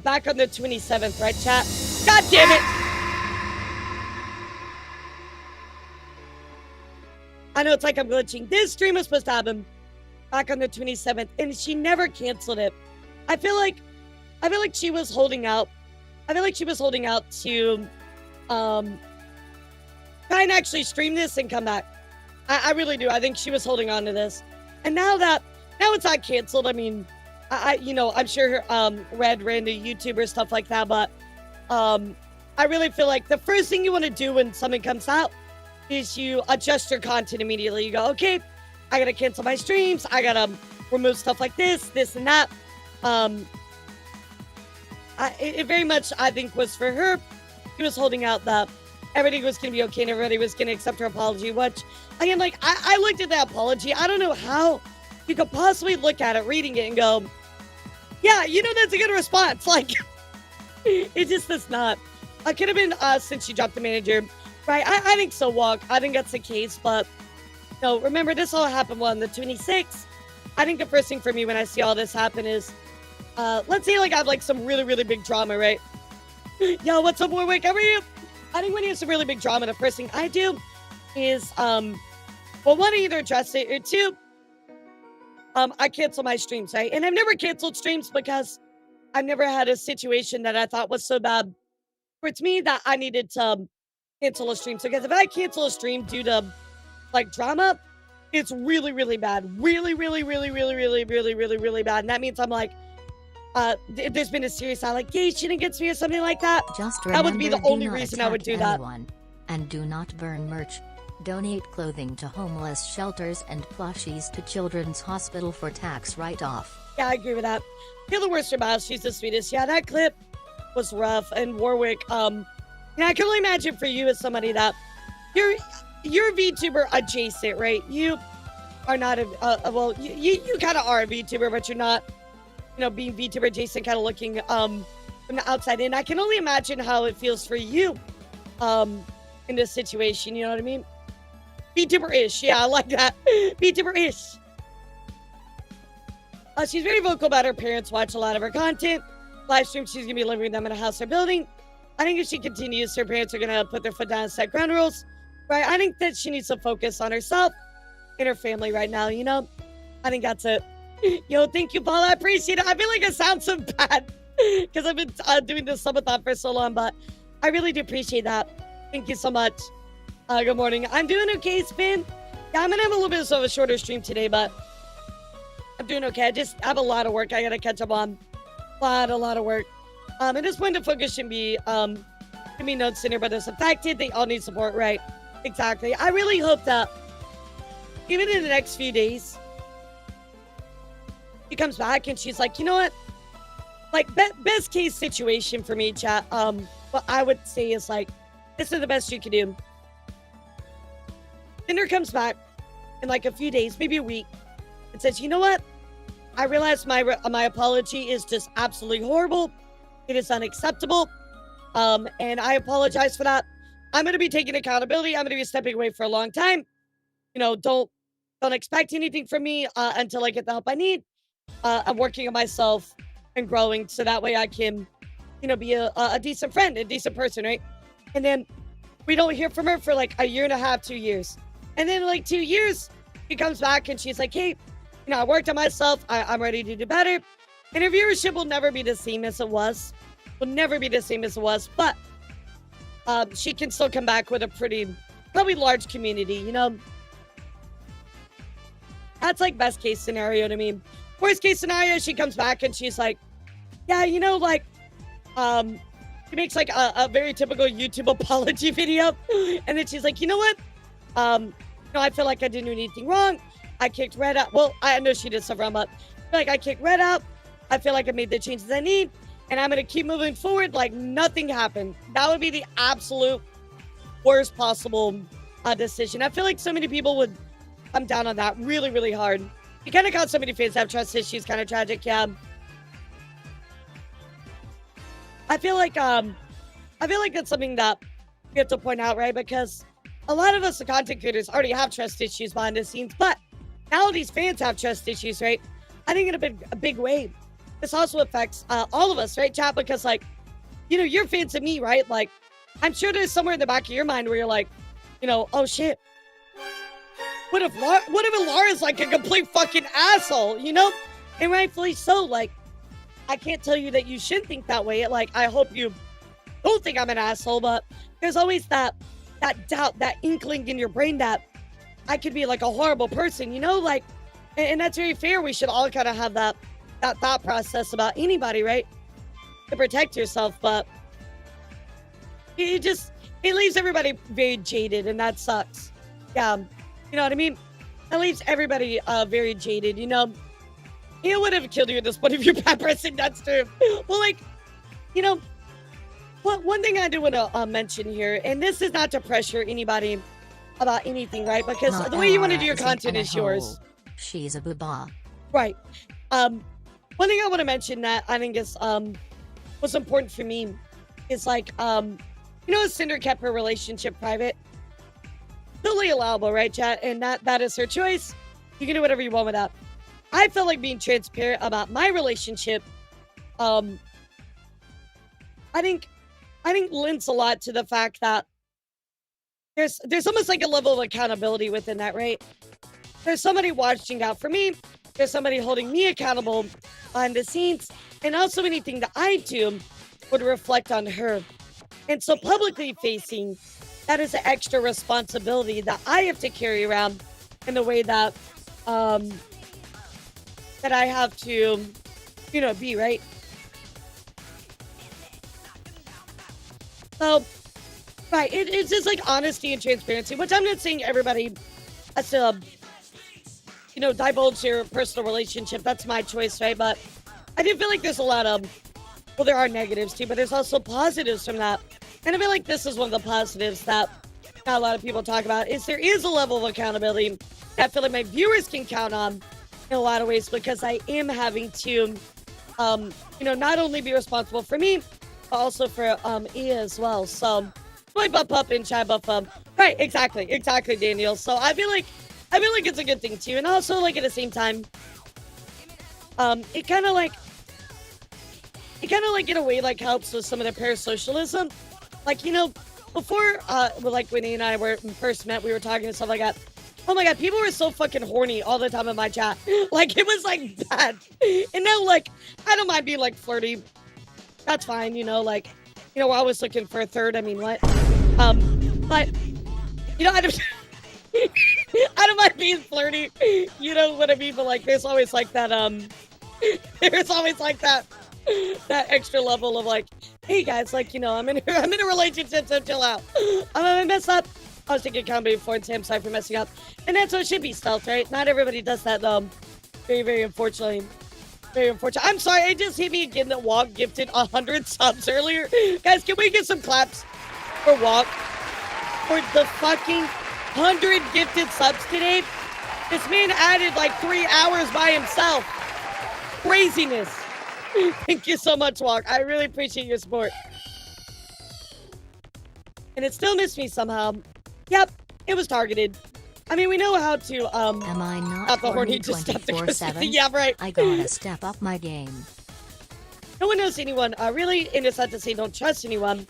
S2: back on the 27th, right, chat? God damn it! I know it's like I'm glitching. This stream was supposed to happen back on the 27th, and she never canceled it. I feel like she was holding out. I feel like she was holding out to try and actually stream this and come back. I really do. I think she was holding on to this. And now it's not canceled. I mean, I'm sure Red ran to YouTuber, stuff like that, but I really feel like the first thing you want to do when something comes out is you adjust your content immediately. You go, okay, I gotta cancel my streams. I gotta remove stuff like this and that. It very much, I think, was for her. She was holding out that everything was going to be okay and everybody was going to accept her apology, which, again, like, I looked at that apology. I don't know how you could possibly look at it, reading it, and go, yeah, that's a good response. Like, it just is not. It could have been since she dropped the manager, right? I think so, Walk. I think that's the case, but, no, remember, this all happened on the 26th. I think the first thing for me when I see all this happen is, let's say, like, I have, like, some really, really big drama, right? Yo, what's up, Warwick? How are you? I think when you have some really big drama, the first thing I do is, well, one, either address it, or two, I cancel my streams, right? And I've never canceled streams because I've never had a situation that I thought was so bad for it's me that I needed to cancel a stream. So, because if I cancel a stream due to, like, drama, it's really, really bad. Really, really, really, really, really, really, really, really bad. And that means I'm like, if there's been a serious allegation against me or something like that,
S1: Just
S2: that would be the
S1: remember,
S2: only
S1: do not
S2: reason I would
S1: attack
S2: do that.
S1: anyone. And do not burn merch. Donate clothing to homeless shelters and plushies to Children's Hospital for tax write-off.
S2: Yeah, I agree with that. Feel the worst about she's the sweetest. Yeah, that clip was rough. And Warwick, I can only imagine for you as somebody that you're VTuber adjacent, right? You are not you kind of are a VTuber, but you're not, being VTuber adjacent, kind of looking from the outside in. I can only imagine how it feels for you in this situation. You know what I mean? VTuber-ish. Yeah, I like that. VTuber-ish. She's very vocal about her parents watch a lot of her content. Live stream, she's going to be living with them in a house or building. I think if she continues, her parents are going to put their foot down and set ground rules. Right? I think that she needs to focus on herself and her family right now, I think that's it. Yo, thank you, Paul. I appreciate it. I feel like I sound so bad because I've been doing this subathon for so long, but I really do appreciate that. Thank you so much. Good morning. I'm doing okay, Spin. Yeah, I'm going to have a little bit of a shorter stream today, but I'm doing okay. I just have a lot of work I got to catch up on. A lot of work. At this point, the focus should be no sinner, but it's affected. They all need support, right? Exactly. I really hope that even in the next few days, she comes back and she's like, you know what? Like, best case situation for me, chat. What I would say is, like, this is the best you can do. Cinder comes back in like a few days, maybe a week, and says, you know what? I realize my apology is just absolutely horrible. It is unacceptable. And I apologize for that. I'm going to be taking accountability. I'm going to be stepping away for a long time. Don't expect anything from me until I get the help I need. I'm working on myself and growing so that way I can, be a decent friend, a decent person, right? And then we don't hear from her for like a year and a half, 2 years. And then like 2 years, she comes back and she's like, hey, I worked on myself. I'm ready to do better. And her viewership will never be the same as it was. Will never be the same as it was. But she can still come back with a probably large community, That's like best case scenario to me. Worst case scenario, she comes back and she's like, yeah, she makes like a very typical YouTube apology video. And then she's like, you know what? I feel like I didn't do anything wrong. I kicked Red out. Well, I know she did stuff wrong, but I feel like I kicked Red out. I feel like I made the changes I need. And I'm going to keep moving forward like nothing happened. That would be the absolute worst possible decision. I feel like so many people would come down on that really, really hard. You kind of got so many fans that have trust issues, kind of tragic, yeah. I feel like that's something that we have to point out, right? Because a lot of us, the content creators, already have trust issues behind the scenes, but now these fans have trust issues, right? I think in a big way. This also affects all of us, right, chat? Because, like, you know, you're fans of me, right? Like, I'm sure there's somewhere in the back of your mind where you're like, you know, oh shit. What if Elara's like a complete fucking asshole, you know? And rightfully so. Like, I can't tell you that you shouldn't think that way. Like, I hope you don't think I'm an asshole, but there's always that doubt, that inkling in your brain that I could be like a horrible person, you know? Like, and that's very fair. We should all kind of have that thought process about anybody, right? To protect yourself, but it leaves everybody very jaded, and that sucks. Yeah, you know what I mean? That leaves everybody very jaded, you know? It would have killed you at this point if you're bad person, that's true. Well, like, you know, one thing I do want to mention here, and this is not to pressure anybody about anything, right? Because
S1: Not
S2: the way you want to do
S1: Elara
S2: your
S1: isn't
S2: content
S1: in a
S2: is yours.
S1: hole. She's a booba.
S2: Right. One thing I want to mention that I think is what's important for me is like you know, Cinder kept her relationship private. Totally allowable, right, chat? And that is her choice. You can do whatever you want with that. I felt like being transparent about my relationship. I think lends a lot to the fact that there's almost like a level of accountability within that, right? There's somebody watching out for me. There's somebody holding me accountable behind the scenes. And also anything that I do would reflect on her. And so publicly facing, that is an extra responsibility that I have to carry around in the way that that I have to, you know, be, right? So, right, it's just like honesty and transparency, which I'm not saying everybody has to, you know, divulge their personal relationship. That's my choice, right? But I do feel like there's a lot of, well, there are negatives too, but there's also positives from that. And I feel like this is one of the positives that not a lot of people talk about, is there is a level of accountability that I feel like my viewers can count on in a lot of ways, because I am having to, you know, not only be responsible for me, but also for Ia as well. So, my buff up and shy buff up. Right, exactly, Daniel. So I feel like it's a good thing too. And also, like, at the same time, it kind of like in a way like helps with some of the parasocialism. Like, you know, before like when Ia and I first met, we were talking and stuff like that. Oh my god, people were so fucking horny all the time in my chat. Like, it was like bad. And now, like, I don't mind being like flirty. That's fine, you know, like, you know, we're always looking for a third. I mean, what? But, you know, I don't mind being flirty. You know what I mean? But, like, there's always like that, there's always like that extra level of like, hey guys, like, you know, I'm in a relationship, so chill out. I'm gonna mess up. I was taking accountability before, and say I'm sorry for messing up. And that's what it should be, Stealth, right? Not everybody does that, though. Very, very unfortunately. Very unfortunate. I'm sorry, it just hit me again that Walk gifted 100 subs earlier. Guys, can we get some claps for Walk? For the fucking 100 gifted subs today? This man added like 3 hours by himself. Craziness. Thank you so much, Walk. I really appreciate your support. And it still missed me somehow. Yep, it was targeted. I mean, we know how to,
S1: Am I not
S2: the horny
S1: horny
S2: to stop the
S1: 24/7?
S2: Yeah, right.
S1: I gotta step up my game.
S2: No one knows anyone, really, and it's not to say don't trust anyone.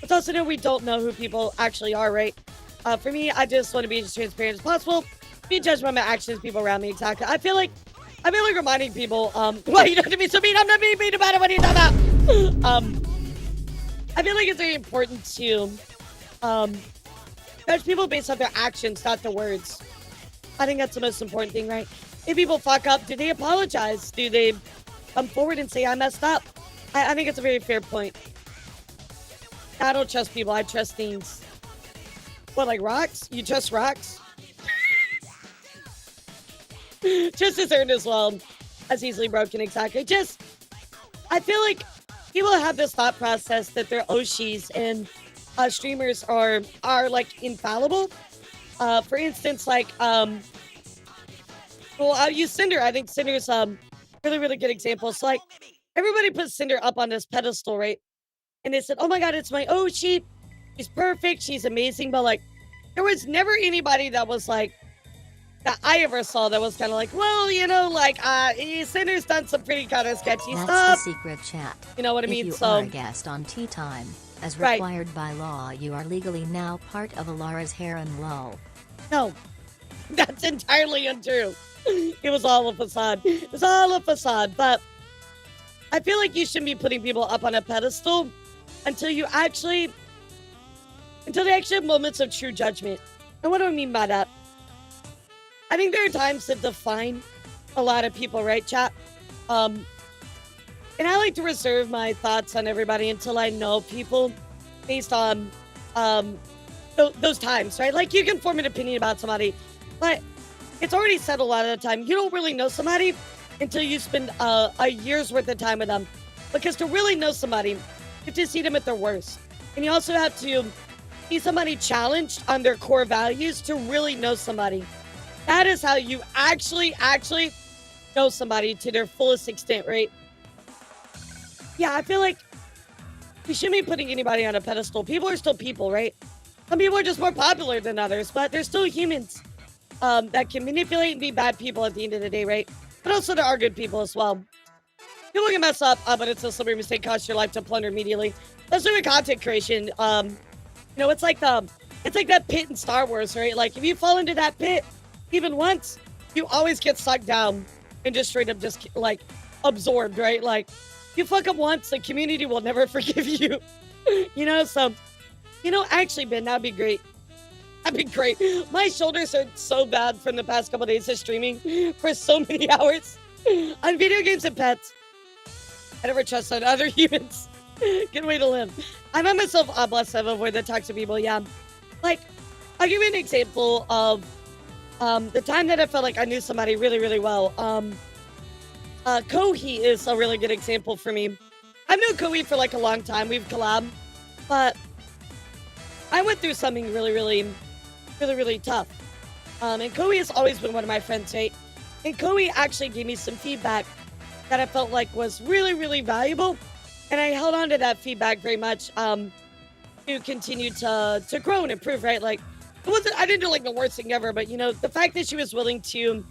S2: It's also that we don't know who people actually are, right? For me, I just want to be as transparent as possible. Be judged by my actions, people around me, exactly. I feel like reminding people, well, you don't have to be so mean. I'm not being mean about it. What are you talking about? I feel like it's very important to, judge people based off their actions, not their words. I think that's the most important thing, right? If people fuck up, do they apologize? Do they come forward and say, I messed up? I think it's a very fair point. I don't trust people. I trust things. What, like rocks? You trust rocks? Just as earned as well as easily broken, exactly. Just, I feel like people have this thought process that they're Oshis and streamers are like infallible. For instance, like, well, I'll use Cinder. I think Cinder's really, really good example. So, like, everybody puts Cinder up on this pedestal, right? And they said, oh my god, it's my Oshi. She's perfect. She's amazing. But, like, there was never anybody that was like, that I ever saw that was kind of like, well, you know, like, Cinder's done some pretty kind of sketchy
S1: That's
S2: stuff.
S1: the secret chat.
S2: You know what I
S1: If
S2: mean?
S1: you
S2: So,
S1: are a guest on Tea Time, as
S2: Right.
S1: required by law, you are legally now part of Elara's harem. Lol.
S2: no, that's entirely untrue. It was all a facade. It was all a facade. But I feel like you shouldn't be putting people up on a pedestal until they actually have moments of true judgment. And what do I mean by that? I think there are times that define a lot of people, right, chat? And I like to reserve my thoughts on everybody until I know people based on those times, right? Like, you can form an opinion about somebody, but it's already said a lot of the time, you don't really know somebody until you spend a year's worth of time with them. Because to really know somebody, you have to see them at their worst. And you also have to see somebody challenged on their core values to really know somebody. That is how you actually know somebody to their fullest extent, right? Yeah, I feel like we shouldn't be putting anybody on a pedestal. People are still people, right? Some people are just more popular than others, but they're still humans that can manipulate and be bad people at the end of the day, right? But also there are good people as well. People can mess up, but it's a slippery mistake, cost your life to plunder immediately. Especially with content creation. You know, it's like that pit in Star Wars, right? Like, if you fall into that pit even once, you always get sucked down and just straight up just like absorbed, right? Like, you fuck up once, the community will never forgive you. You know, so, you know, actually, Ben, that'd be great. That'd be great. My shoulders hurt so bad from the past couple days of streaming for so many hours on video games and pets. I never trust on other humans. Good way to live. I find myself blessed to avoid the toxic people, yeah. Like, I'll give you an example of the time that I felt like I knew somebody really, really well. Kohi is a really good example for me. I've known Kohi for like a long time. We've collabed. But I went through something really, really, really, really tough. And Kohi has always been one of my friends, right? And Kohi actually gave me some feedback that I felt like was really, really valuable. And I held on to that feedback very much to continue to grow and improve, right? Like, I didn't do like the worst thing ever, but you know, the fact that she was willing to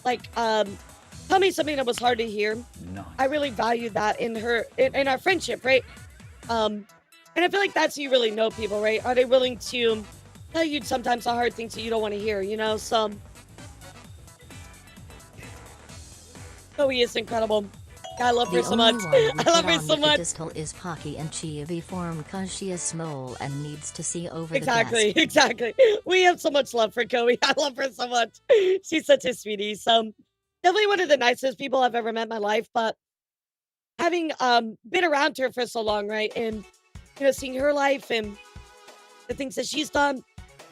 S2: like tell me something that was hard to hear. Nice. I really valued that in our friendship, right? And I feel like that's how you really know people, right? Are they willing to tell you sometimes the hard things that you don't want to hear, you know? So he is incredible. I love her so much. I love her so much.
S1: Distal is Pocky and Chibi form cause she is small and needs to see over
S2: Exactly,
S1: the desk.
S2: exactly. We have so much love for Koei. I love her so much. She's such a sweetie. So definitely one of the nicest people I've ever met in my life. But having been around her for so long, right, and you know, seeing her life and the things that she's done,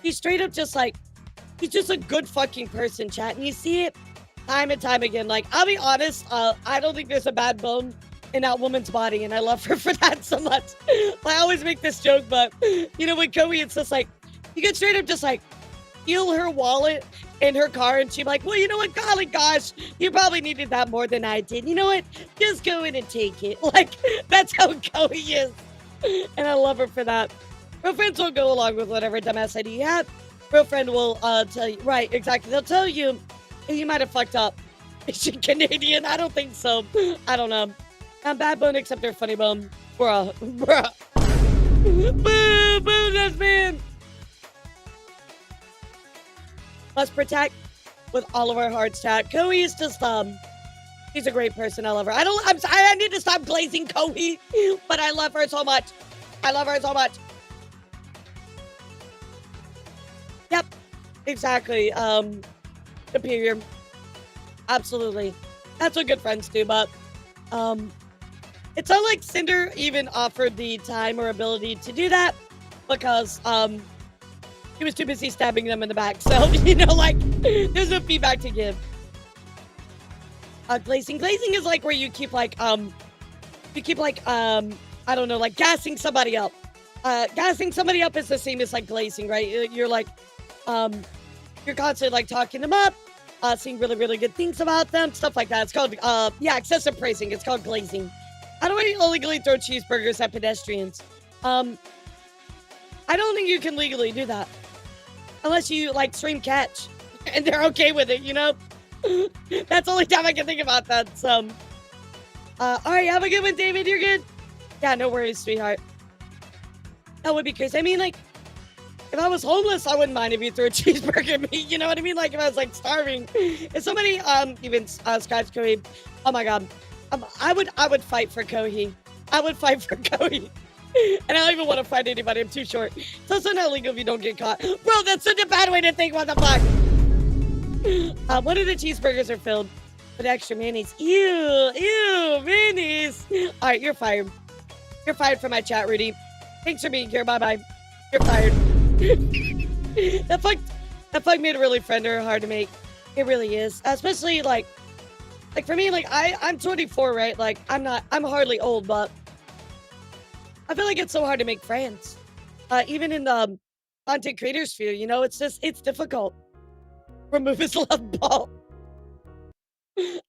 S2: she's straight up just like, she's just a good fucking person, chat. And you see it time and time again. Like, I'll be honest, I don't think there's a bad bone in that woman's body, and I love her for that so much. I always make this joke, but you know, with Koei, it's just like, you can straight up just like steal her wallet in her car, and she'd be like, well, you know what, golly gosh, you probably needed that more than I did. You know what, just go in and take it. Like, that's how Koei is. And I love her for that. Girlfriends will go along with whatever dumbass idea you have. Girlfriend will tell you, right, exactly. They'll tell you, you might have fucked up. Is she Canadian? I don't think so. I don't know. I'm bad bone except they're funny bone. Bruh. Boo, this man. Must protect with all of our hearts, chat. Koei is just, she's a great person. I love her. I need to stop glazing Koei, but I love her so much. I love her so much. Yep, exactly. Superior. Absolutely. That's what good friends do, but it's not like Cinder even offered the time or ability to do that because he was too busy stabbing them in the back. So, you know, like, there's no feedback to give. Glazing. Glazing is like where you keep like, I don't know, like gassing somebody up. Gassing somebody up is the same as like glazing, right? You're like, you're constantly like talking them up, saying really, really good things about them, stuff like that. It's called, excessive praising. It's called glazing. How do I illegally throw cheeseburgers at pedestrians? I don't think you can legally do that. Unless you like stream catch and they're okay with it, you know? That's the only time I can think about that. So, all right, have a good one, David. You're good. Yeah, no worries, sweetheart. That would be crazy. I mean, like, if I was homeless, I wouldn't mind if you threw a cheeseburger at me. You know what I mean? Like, if I was, like, starving. If somebody, even scratch Kohi, oh, my God. I would fight for Kohi. I would fight for Kohi. And I don't even want to fight anybody. I'm too short. So it's not illegal if you don't get caught. Bro, that's such a bad way to think. What the fuck? One of the cheeseburgers are filled with extra mayonnaise. Ew, mayonnaise. All right, you're fired. You're fired from my chat, Rudy. Thanks for being here. Bye-bye. You're fired. That fuck made it really friend or hard to make. It really is. Especially, like for me, like, I'm 24, right? Like, I'm hardly old, but I feel like it's so hard to make friends. Even in the content creator sphere, you know, it's difficult. Remove his love ball.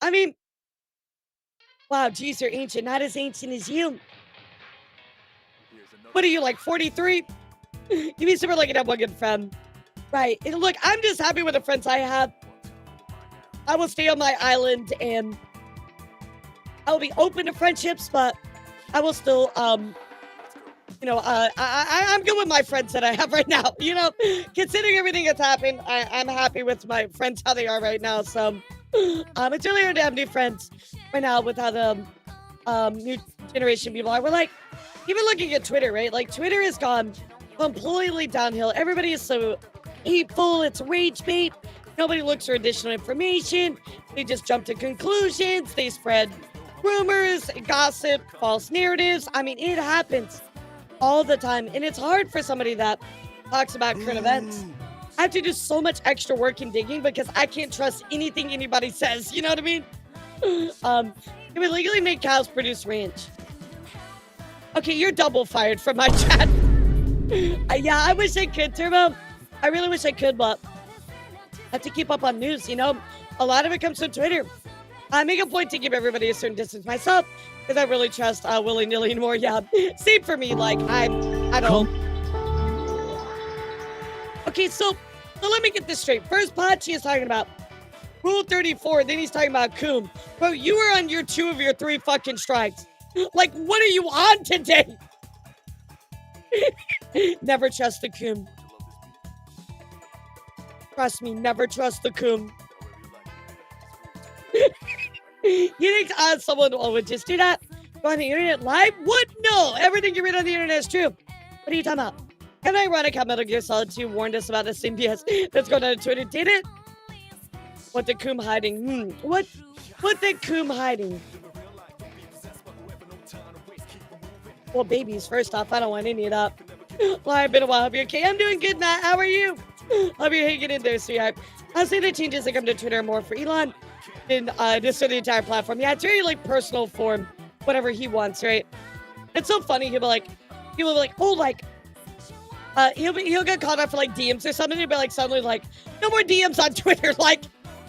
S2: I mean, wow, geez, you're ancient. Not as ancient as you. What are you, like 43? You be super lucky to have one good friend. Right. And look, I'm just happy with the friends I have. I will stay on my island and I will be open to friendships, but I will still, you know, I'm good with my friends that I have right now. You know, considering everything that's happened, I'm happy with my friends, how they are right now. So, it's really hard to have new friends right now with how the new generation people are. We're like, even looking at Twitter, right? Like, Twitter has gone completely downhill. Everybody is so hateful. It's rage bait. Nobody looks for additional information. They just jump to conclusions. They spread rumors, gossip, false narratives. I mean, it happens all the time. And it's hard for somebody that talks about current events. I have to do so much extra work in digging because I can't trust anything anybody says. You know what I mean? It would legally make cows produce ranch. Okay, you're double fired from my chat. Yeah, I wish I could, Turbo. I really wish I could, but I have to keep up on news, you know? A lot of it comes from Twitter. I make a point to give everybody a certain distance myself because I really trust willy-nilly anymore. Yeah, same for me. Like, I don't. Okay, so let me get this straight. First, Pachi is talking about Rule 34, then he's talking about Coom. Bro, you were on your 2 of your 3 fucking strikes. Like, what are you on today? Never trust the Coom. Trust me, never trust the Coom. You think someone would just do that? Go on the internet live? What? No, everything you read on the internet is true. What are you talking about? And ironic how Metal Gear Solid 2 warned us about the same BS that's going on Twitter. Did it? What the Coom hiding? What the Coom hiding? Well, babies, first off, I don't want any of that. Well, I've been a while. Hope you're okay. I'm doing good, Matt. How are you? Hope you're hanging in there, sweetheart. I'll say the changes that come to Twitter are more for Elon than just for the entire platform. Yeah, it's very, like, personal for whatever he wants, right? It's so funny. People will be like, oh, like, he'll get called out for, like, DMs or something. He'll be like, suddenly, like, no more DMs on Twitter. Like,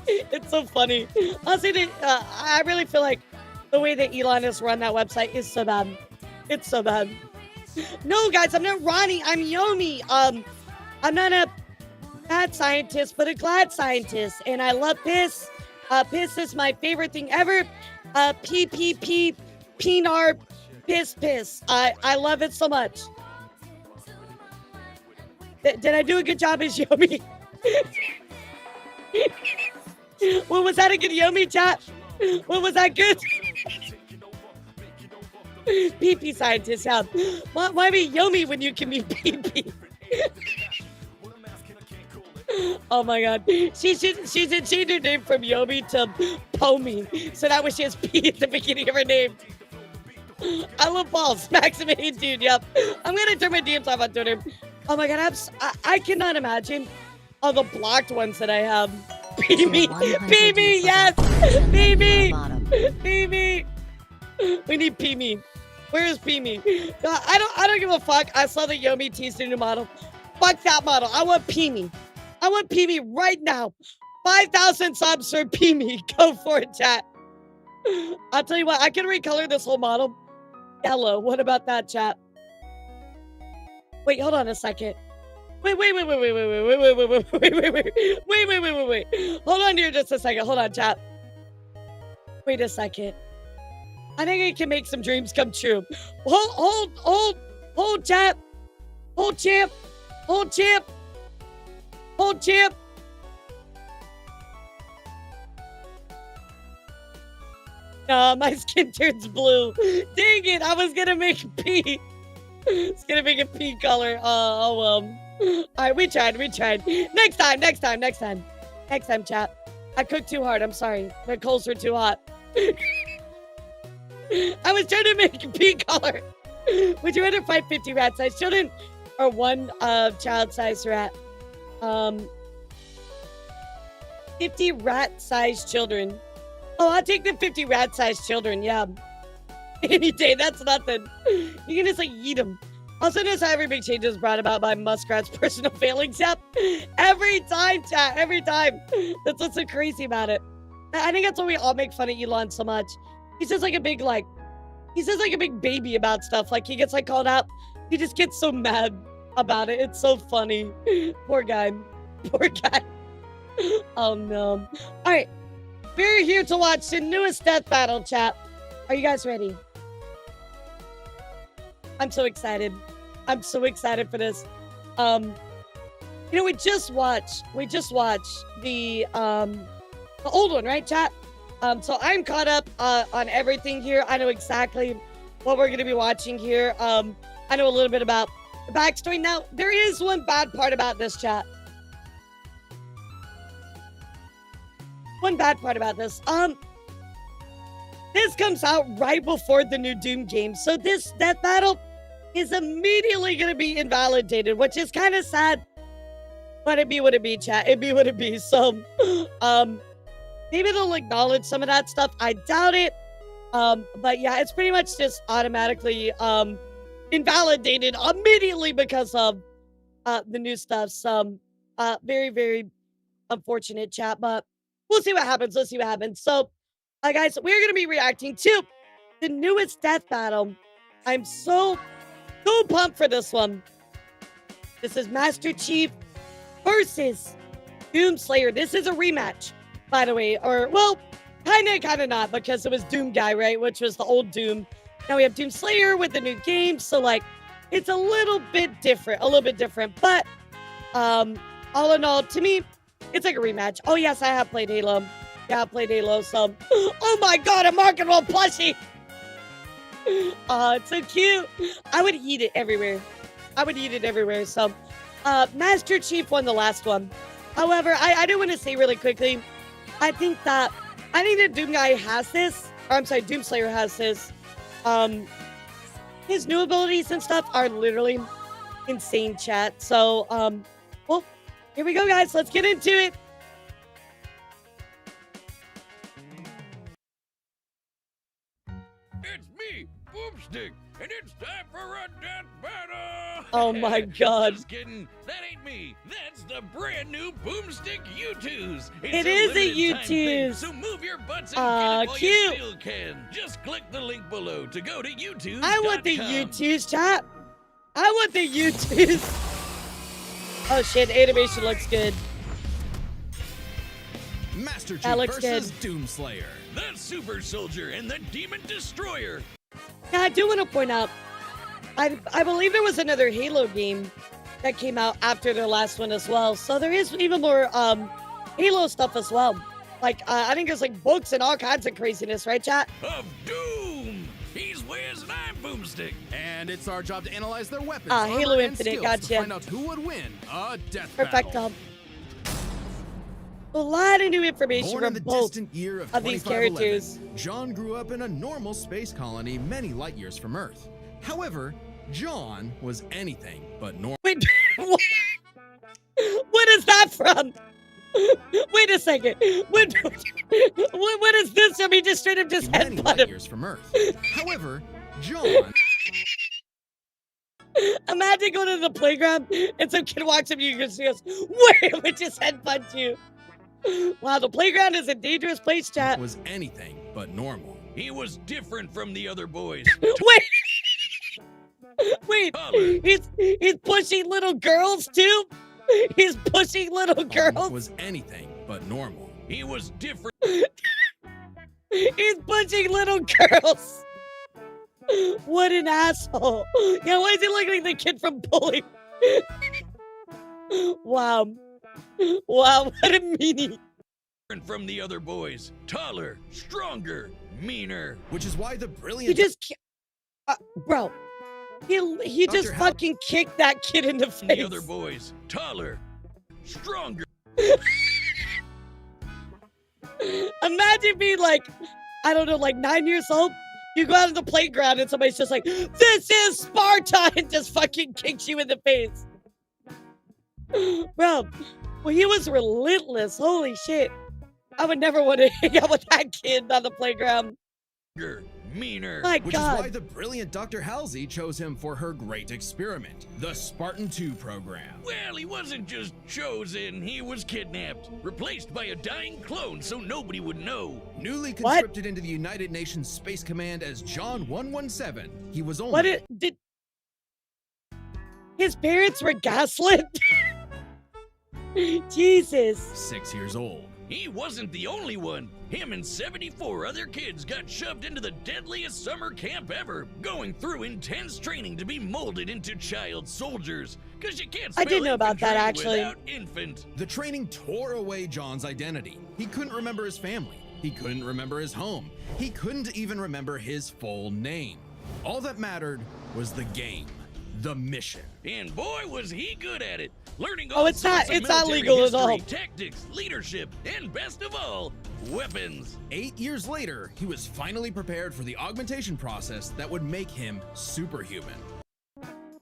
S2: it's so funny. I'll say that I really feel like the way that Elon has run that website is so bad. It's so bad. No, guys, I'm not Ronnie. I'm Yomi. I'm not a mad scientist, but a glad scientist. And I love piss. Piss is my favorite thing ever. PPP, Pinar, piss. I love it so much. Did I do a good job as Yomi? Well, was that a good Yomi chat? Well, was that good? PP scientist, yeah. Why be Yomi when you can be PP? Oh my god. She should change her name from Yomi to Pomi. So that way she has P at the beginning of her name. I love balls. Maximate dude, yep. I'm gonna turn my DMs off on Twitter. Oh my god, I cannot imagine all the blocked ones that I have. PB, yes! PB! We need PB. Where is PB? I don't give a fuck. I saw the Yomi teased a new model. Fuck that model. I want PB. I want PB right now. 5,000 subs for PB. Go for it, chat. I'll tell you what, I can recolor this whole model. Yellow. What about that, chat? Wait, hold on a second. Wait. Hold on here just a second. Hold on, chat. Wait a second. I think I can make some dreams come true. Hold, chat. Hold, champ. My skin turns blue. Dang it, I was gonna make a pea. It's gonna make a pea color. Alright, we tried. Next time, chat. I cooked too hard, I'm sorry. My coals were too hot. I was trying to make a pea color. Would you rather fight 50 rat-sized children or one child-sized rat? 50 rat-sized children. Oh, I'll take the 50 rat-sized children, yeah. Any day, that's nothing. You can just, like, eat them. Also, notice how every big change is brought about by Muskrat's personal failings. Yep. Every time, chat. Every time. That's what's so crazy about it. I think that's why we all make fun of Elon so much. He's just like a big, he's just like a big baby about stuff. Like, he gets, like, called out. He just gets so mad about it. It's so funny. Poor guy. Oh, no. All right. We're here to watch the newest death battle, chat. Are you guys ready? I'm so excited. I'm so excited for this. You know, we just watched the old one, right, chat? So I'm caught up on everything here. I know exactly what we're gonna be watching here. I know a little bit about the backstory. Now, there is one bad part about this, chat. One bad part about this. This comes out right before the new Doom game. So this death battle is immediately going to be invalidated, which is kind of sad. But it be what it be, chat. It be what it be. So, maybe they'll acknowledge some of that stuff. I doubt it. But yeah, it's pretty much just automatically invalidated immediately because of the new stuff. So, very, very unfortunate, chat. But we'll see what happens. Let's see what happens. So, guys, we're going to be reacting to the newest death battle. I'm so pumped for this one. This is Master Chief versus Doomslayer. This is a rematch, by the way. Or, well, kind of not, because it was Doom Guy, right? Which was the old Doom. Now we have Doomslayer with the new game. So, like, it's a little bit different. But, all in all, to me, it's like a rematch. Oh, yes, I have played Halo. Yeah, I played Halo, so... Oh my god, a Mark and Roll plushie! Oh, it's so cute. I would eat it everywhere. So, Master Chief won the last one. However, I do want to say really quickly, I think that Doom Guy has this. Or, I'm sorry, Doomslayer has this. His new abilities and stuff are literally insane, chat. So, well, here we go, guys. Let's get into it.
S6: It's me, Boomstick, and it's time for a death battle!
S2: Oh my god.
S6: Just kidding, that ain't me. That's the brand new Boomstick U2s.
S2: It is a
S6: limited time thing,
S2: U2s.
S6: so move your butts and get it while
S2: cute.
S6: you still can. Just click the link below to go to U2s.com.
S2: I want the U2s, chat. I want the U2s. Oh shit, animation looks good.
S7: Master Chief
S2: That looks
S7: versus
S2: good.
S7: Doomslayer.
S6: The Super Soldier and the Demon Destroyer.
S2: Yeah, I do want to point out, I believe there was another Halo game that came out after their last one as well. So there is even more Halo stuff as well. Like, I think there's like books and all kinds of craziness, right, chat?
S6: Of Doom. He's Wiz and I'm Boomstick.
S7: And it's our job to analyze their weapons,
S2: Halo
S7: armor, and
S2: Infinite,
S7: skills
S2: gotcha.
S7: to find out who would win a death
S2: Perfect.
S7: battle.
S2: A lot of new information
S7: Born
S2: from
S7: in the
S2: both
S7: distant year of
S2: of these
S7: 2511,
S2: characters.
S7: John grew up in a normal space colony many light years from Earth. However, John was anything but normal.
S2: Wait, what is that from? Wait a second. What is this from? He just straight up just
S7: Many
S2: headbutt
S7: light
S2: him.
S7: years from Earth. However, John
S2: Imagine going to the playground and some kid walks up to you and goes, wait, we just headbutt you. Wow, the playground is a dangerous place, chat.
S7: was anything but normal.
S6: He was different from the other boys.
S2: Wait. Wait,
S6: Holler.
S2: he's pushing little girls too? He's pushing little girls?
S7: Was anything but normal.
S6: He was different.
S2: He's pushing little girls. What an asshole. Yeah, why is he looking like the kid from Bully? Wow. Wow, what a meanie.
S6: From the other boys. Taller, stronger, meaner.
S7: Which is why the
S2: He
S7: brilliant
S2: just, bro, he just
S7: Dr.
S2: fucking kicked that kid in the
S6: From the
S2: face.
S6: other boys. Taller, stronger.
S2: Imagine being like, I don't know, like 9 years old. You go out on the playground and somebody's just like, "This is Sparta," and just fucking kicks you in the face. Bro, well, he was relentless. Holy shit. I would never want to hang out with that kid on the playground.
S6: Meaner.
S2: My
S7: Which is
S2: God.
S7: why the brilliant Dr. Halsey chose him for her great experiment, the Spartan 2 program.
S6: Well, he wasn't just chosen, he was kidnapped, replaced by a dying clone so nobody would know.
S7: Newly
S2: What?
S7: conscripted into the United Nations Space Command as John 117, he was only
S2: What did his parents were gaslit? Jesus.
S7: 6 years old.
S6: He wasn't the only one. Him and 74 other kids got shoved into the deadliest summer camp ever, going through intense training to be molded into child soldiers. Cause you can't
S2: I
S6: spell
S2: didn't know about that,
S6: infantry
S2: actually.
S6: without infant.
S7: The training tore away John's identity. He couldn't remember his family. He couldn't remember his home. He couldn't even remember his full name. All that mattered was the game, the mission.
S6: And boy, was he good at it. Learning
S2: Oh,
S6: all
S2: it's not-
S6: sorts of
S2: it's not
S6: military
S2: legal at
S6: history,
S2: all.
S6: tactics, leadership, and best of all, weapons.
S7: 8 years later, he was finally prepared for the augmentation process that would make him superhuman.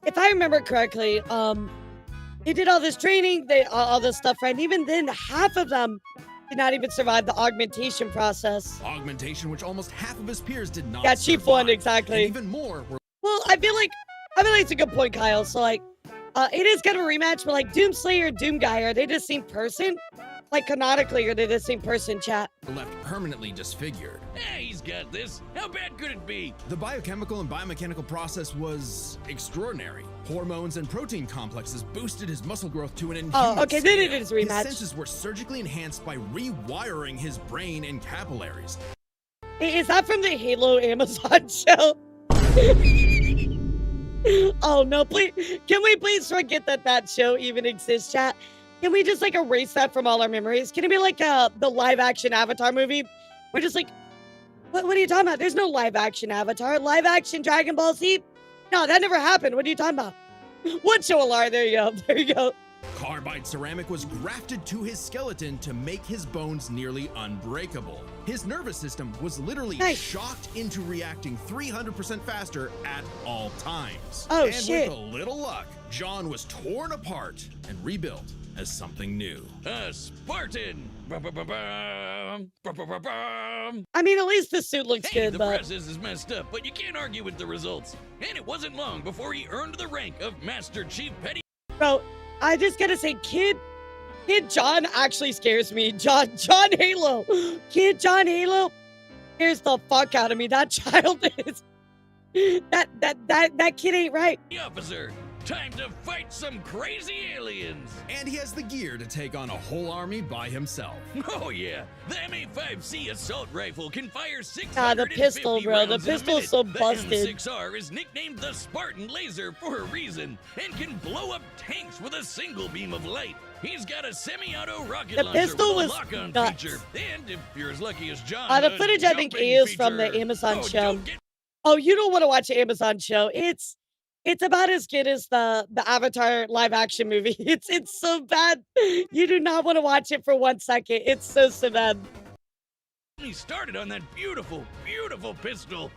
S2: If I remember correctly, they did all this training, all this stuff, right? And even then, half of them did not even survive the augmentation process.
S7: Augmentation, which almost half of his peers did not
S2: Yeah, Chief
S7: survive.
S2: won, exactly.
S7: And even more were
S2: Well, I feel like it's a good point, Kyle. So like, it is kind of a rematch, but like Doomslayer and Doom Guy, are they the same person? Like canonically, are they the same person, chat?
S7: left permanently disfigured.
S6: Hey, he's got this. How bad could it be?
S7: The biochemical and biomechanical process was extraordinary. Hormones and protein complexes boosted his muscle growth to an inhuman
S2: Oh, okay, then it
S7: scale.
S2: is a rematch.
S7: His senses were surgically enhanced by rewiring his brain and capillaries.
S2: Hey, is that from the Halo Amazon show? Oh no, please, can we please forget that show even exists, chat? Can we just like erase that from all our memories? Can it be like the live action Avatar movie? We're just like, what are you talking about? There's no live action Avatar. Live action Dragon Ball Z? No, that never happened. What are you talking about? What show, Elara? There you go. There you go.
S7: Carbide ceramic was grafted to his skeleton to make his bones nearly unbreakable. His nervous system was literally
S2: Nice.
S7: shocked into reacting 300% faster at all times.
S2: Oh,
S7: and
S2: shit.
S7: with a little luck, John was torn apart and rebuilt as something new.
S6: A Spartan. Ba-ba-ba-bum, ba-ba-ba-bum.
S2: I mean, at least the suit looks
S6: Hey,
S2: good,
S6: the
S2: but
S6: process is messed up, but you can't argue with the results. And it wasn't long before he earned the rank of Master Chief Petty.
S2: bro, I just gotta say, Kid John actually scares me. John Halo. Kid John Halo scares the fuck out of me. That child is that kid ain't right.
S6: Officer. Time to fight some crazy aliens.
S7: And he has the gear to take on a whole army by himself.
S6: Oh yeah, the M85C assault rifle can fire 650
S2: Ah, the pistol, bro. The
S6: rounds in a
S2: pistol's
S6: minute.
S2: so
S6: The
S2: busted.
S6: M6R is nicknamed the Spartan Laser for a reason and can blow up tanks with a single beam of light. He's got a semi-auto rocket
S2: The
S6: launcher
S2: pistol
S6: with a
S2: was
S6: lock-on
S2: nuts.
S6: feature. And if you're as lucky as John,
S2: The
S6: a
S2: footage I think
S6: jumping
S2: is from the
S6: feature.
S2: Amazon
S6: Oh,
S2: show.
S6: don't get
S2: Oh, you don't want to watch the Amazon show. It's about as good as the Avatar live action movie. It's so bad. You do not want to watch it for 1 second. It's so bad.
S6: me started on that beautiful, beautiful pistol.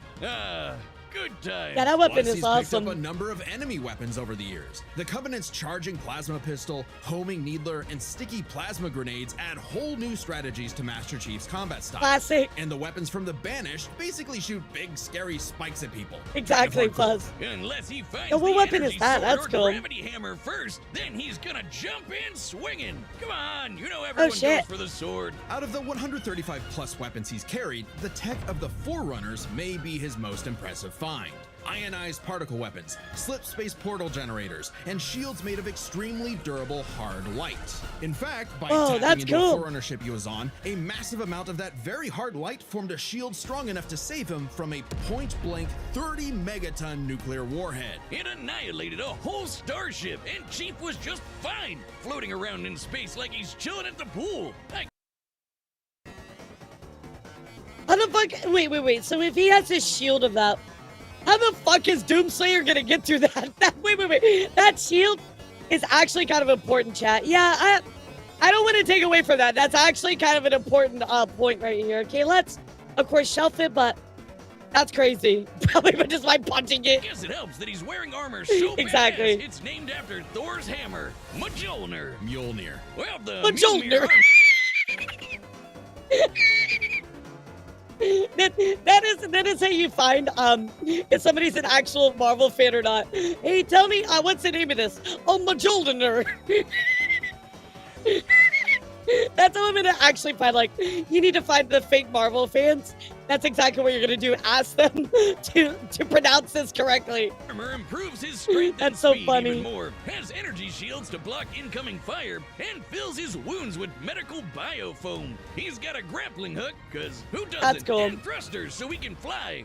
S6: Good time.
S2: Yeah, that weapon
S7: Plus,
S2: is
S7: he's
S2: awesome.
S7: picked up a number of enemy weapons over the years. The Covenant's charging plasma pistol, homing needler, and sticky plasma grenades add whole new strategies to Master Chief's combat style.
S2: Classic.
S7: And the weapons from the Banished basically shoot big, scary spikes at people.
S2: Exactly,
S7: Kind of hardcore.
S2: Plus.
S6: Unless he finds
S2: Yo, what
S6: the
S2: weapon is
S6: energy
S2: that?
S6: sword
S2: That's
S6: or
S2: cool.
S6: gravity hammer first, then he's gonna jump in swinging. Come on, you know everyone goes
S2: shit.
S6: for the sword.
S7: Out of the 135 plus weapons he's carried, the tech of the Forerunners may be his most impressive find. find. Ionized particle weapons, slip space portal generators, and shields made of extremely durable hard light. In fact, by tapping into a Forerunner ship he was on, a massive amount of that very hard light formed a shield strong enough to save him from a point-blank 30-megaton nuclear warhead.
S6: It annihilated a whole starship, and Chief was just fine, floating around in space like he's chilling at the pool.
S2: How the fuck? Wait. So if he has his shield of that, how the fuck is Doomslayer gonna get through that? Wait. That shield is actually kind of important, chat. Yeah, I don't want to take away from that. That's actually kind of an important point right here. Okay, let's, of course, shelf it, but that's crazy. Probably just by punching it.
S6: Guess it helps that he's wearing armor so
S2: exactly.
S6: badass, it's named after Thor's hammer, Mjolnir. Well, the
S2: Mjolnir. That is how you find if somebody's an actual Marvel fan or not. Hey, tell me what's the name of this? Oh, Mjolnir. That's how I'm gonna actually find. Like, you need to find the fake Marvel fans. That's exactly what you're gonna do. Ask them to pronounce this correctly.
S6: Armor improves his strength
S2: That's
S6: and
S2: so
S6: speed
S2: funny.
S6: even more, has energy shields to block incoming fire, and fills his wounds with medical biofoam. He's got a grappling hook, cause who doesn't?
S2: That's cool.
S6: And thrusters so he can fly.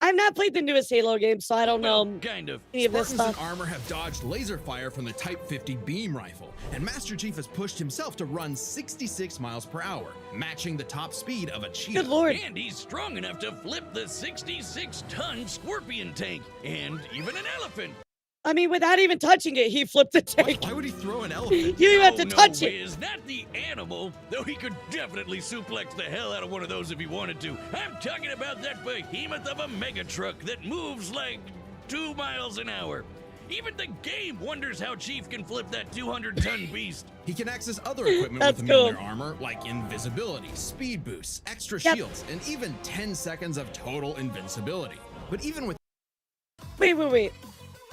S2: I've not played the newest Halo game, so I don't know
S6: kind of.
S2: any of this
S7: Spartans
S2: stuff.
S7: in armor have dodged laser fire from the Type 50 beam rifle, and Master Chief has pushed himself to run 66 miles per hour, matching the top speed of a cheetah.
S2: Good lord.
S6: And he's strong enough to flip the 66-ton Scorpion tank, and even an elephant.
S2: I mean, without even touching it, he flipped the tank.
S7: Why would he throw an elephant?
S2: You even have to touch it.
S6: Is not the animal, though he could definitely suplex the hell out of one of those if he wanted to. I'm talking about that behemoth of a mega truck that moves like 2 miles an hour. Even the game wonders how Chief can flip that 200-ton beast.
S7: He can access other equipment with the Mjolnir armor, like invisibility, speed boosts, extra shields, and even 10 seconds of total invincibility. But even with
S2: Wait.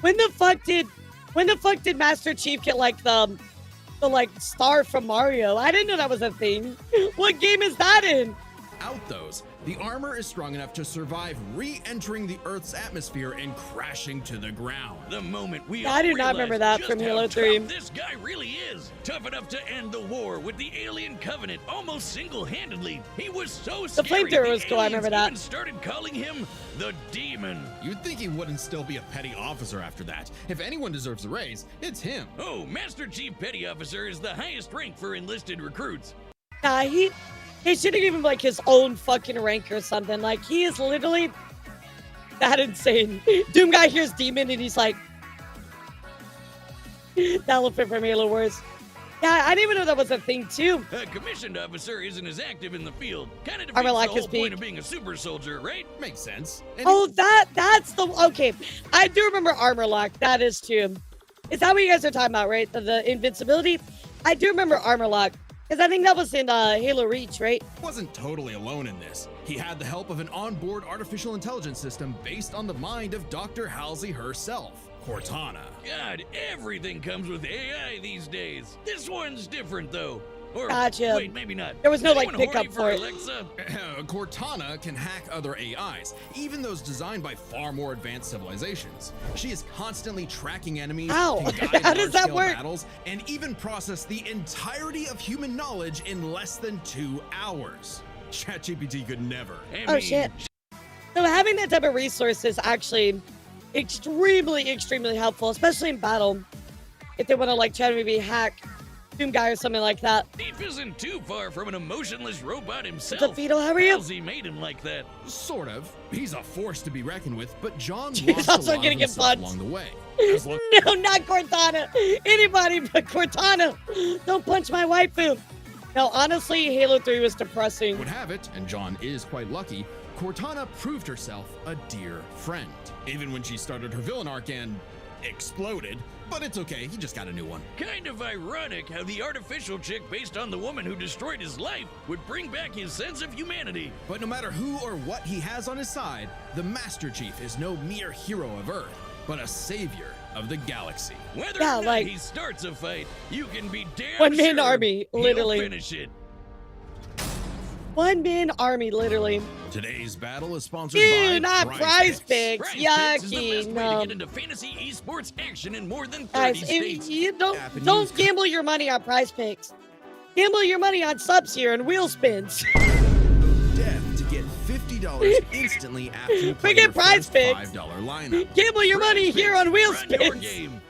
S2: When the fuck did Master Chief get like the like star from Mario? I didn't know that was a thing. What game is that in?
S7: out those, the armor is strong enough to survive re-entering the Earth's atmosphere and crashing to the ground.
S6: The moment we
S2: I do not remember that from Halo 3.
S6: This guy really is tough enough to end the war with the alien covenant almost single-handedly. He was so scary.
S2: The flamethrower was cool. I remember that.
S6: Even started calling him the Demon.
S7: You'd think he wouldn't still be a petty officer after that. If anyone deserves a raise, it's him.
S6: Oh, Master Chief Petty Officer is the highest rank for enlisted recruits.
S2: Nah, he shouldn't even like his own fucking rank or something. Like, he is literally that insane. Doom guy hears demon and he's like, the elephant from Halo Wars. Yeah, I didn't even know that was a thing too.
S6: A commissioned officer isn't as active in the field. Kind of defeats
S2: Armor
S6: the
S2: lock
S6: whole
S2: is
S6: point
S2: peak.
S6: of being a super soldier, right?
S7: Makes sense. And
S2: Oh, that's the, okay. I do remember armor lock. That is too. Is that what you guys are talking about, right? The invincibility? I do remember armor lock. Because I think that was in Halo Reach, right?
S7: he wasn't totally alone in this. He had the help of an onboard artificial intelligence system based on the mind of Dr. Halsey herself, Cortana.
S6: God, everything comes with AI these days. This one's different, though. Or,
S2: Gotcha.
S6: wait, maybe not.
S2: There was no,
S6: Is
S2: like,
S6: anyone
S2: pickup
S6: horny
S2: for it.
S6: Alexa?
S7: Cortana can hack other AIs, even those designed by far more advanced civilizations. She is constantly tracking enemies,
S2: Ow.
S7: can guide
S2: How does that
S7: large-scale
S2: work?
S7: battles, and even process the entirety of human knowledge in less than 2 hours. ChatGPT could never.
S6: I
S2: Oh,
S6: mean,
S2: shit. So having that type of resource is actually extremely, extremely helpful, especially in battle. If they want to, like, try to maybe hack Doom guy or something like that.
S6: Chief isn't too far from an emotionless robot himself.
S2: What's up, Vito? How are you?
S6: Halsey made him like that.
S7: Sort of. He's a force to be reckoned with, but John
S2: He's
S7: lost a
S2: also
S7: lot
S2: gonna
S7: of
S2: get
S7: himself
S2: punched.
S7: along the way.
S2: No, not Cortana. Anybody but Cortana. Don't punch my waifu. No, honestly, Halo 3 was depressing.
S7: Would have it, and John is quite lucky, Cortana proved herself a dear friend. Even when she started her villain arc and exploded. But it's okay, he just got a new one.
S6: Kind of ironic how the artificial chick based on the woman who destroyed his life would bring back his sense of humanity.
S7: But no matter who or what he has on his side, the Master Chief is no mere hero of Earth, but a savior of the galaxy.
S6: Whether
S2: Yeah,
S6: or not
S2: like-
S6: he starts a fight, you can be damn
S2: One-man
S6: sure
S2: army, literally.
S6: he'll finish it.
S2: One-man army, literally.
S7: Today's battle is sponsored
S2: Ew,
S7: by
S2: not Prize Picks.
S6: Prize Picks is the
S2: Yucky.
S6: best way to
S2: No.
S6: get into fantasy esports action in more than 30
S2: Guys,
S6: states.
S2: you
S7: App and
S2: don't
S7: use
S2: gamble your money on Prize Picks. Gamble your money on subs here and wheel spins.
S7: Death to get $50 instantly after you play
S2: Forget
S7: your
S2: Prize
S7: first
S2: Picks.
S7: $5 lineup.
S2: Gamble your
S6: Prize
S2: money here
S6: Picks,
S2: on wheel
S6: run your
S2: spins.
S6: game.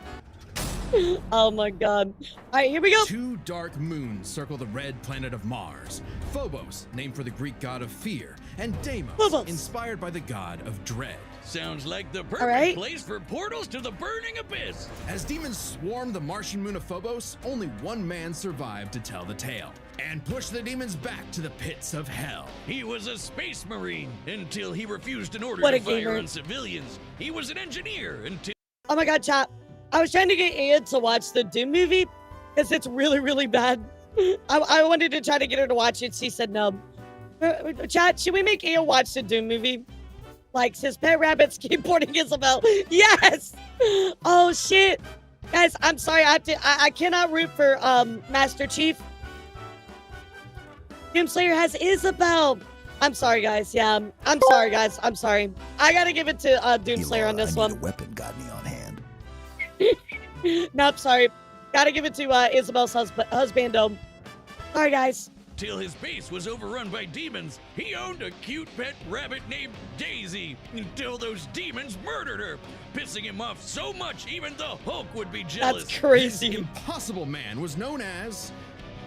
S2: Oh my god. Alright, here we go.
S7: 2 dark moons circle the red planet of Mars. Phobos, named for the Greek god of fear, and Deimos,
S2: Phobos.
S7: inspired by the god of dread.
S6: Sounds like the perfect
S2: right.
S6: place for portals to the burning abyss.
S7: As demons swarm the Martian moon of Phobos, only one man survived to tell the tale and push the demons back to the pits of hell.
S6: He was a space marine until he refused an order
S2: What
S6: to
S2: a
S6: fire
S2: gamer.
S6: on civilians. He was an engineer until
S2: Oh my god, chat. I was trying to get Aya to watch the Doom movie because it's really, really bad. I wanted to try to get her to watch it. She said no. Chat, should we make Aya watch the Doom movie? Like, says Pet Rabbit skateboarding Isabel. Yes! Oh, shit. Guys, I'm sorry. I cannot root for Master Chief. Doomslayer has Isabel. I'm sorry, guys. Yeah, I'm sorry, guys. I'm sorry. I gotta give it to Doomslayer on this one.
S8: Weapon got me on hand.
S2: Nope, sorry. Gotta give it to Isabel's husbando. Sorry, guys.
S6: till his base was overrun by demons. He owned a cute pet rabbit named Daisy until those demons murdered her, pissing him off so much even the Hulk would be jealous.
S2: That's crazy.
S7: This impossible man was known as,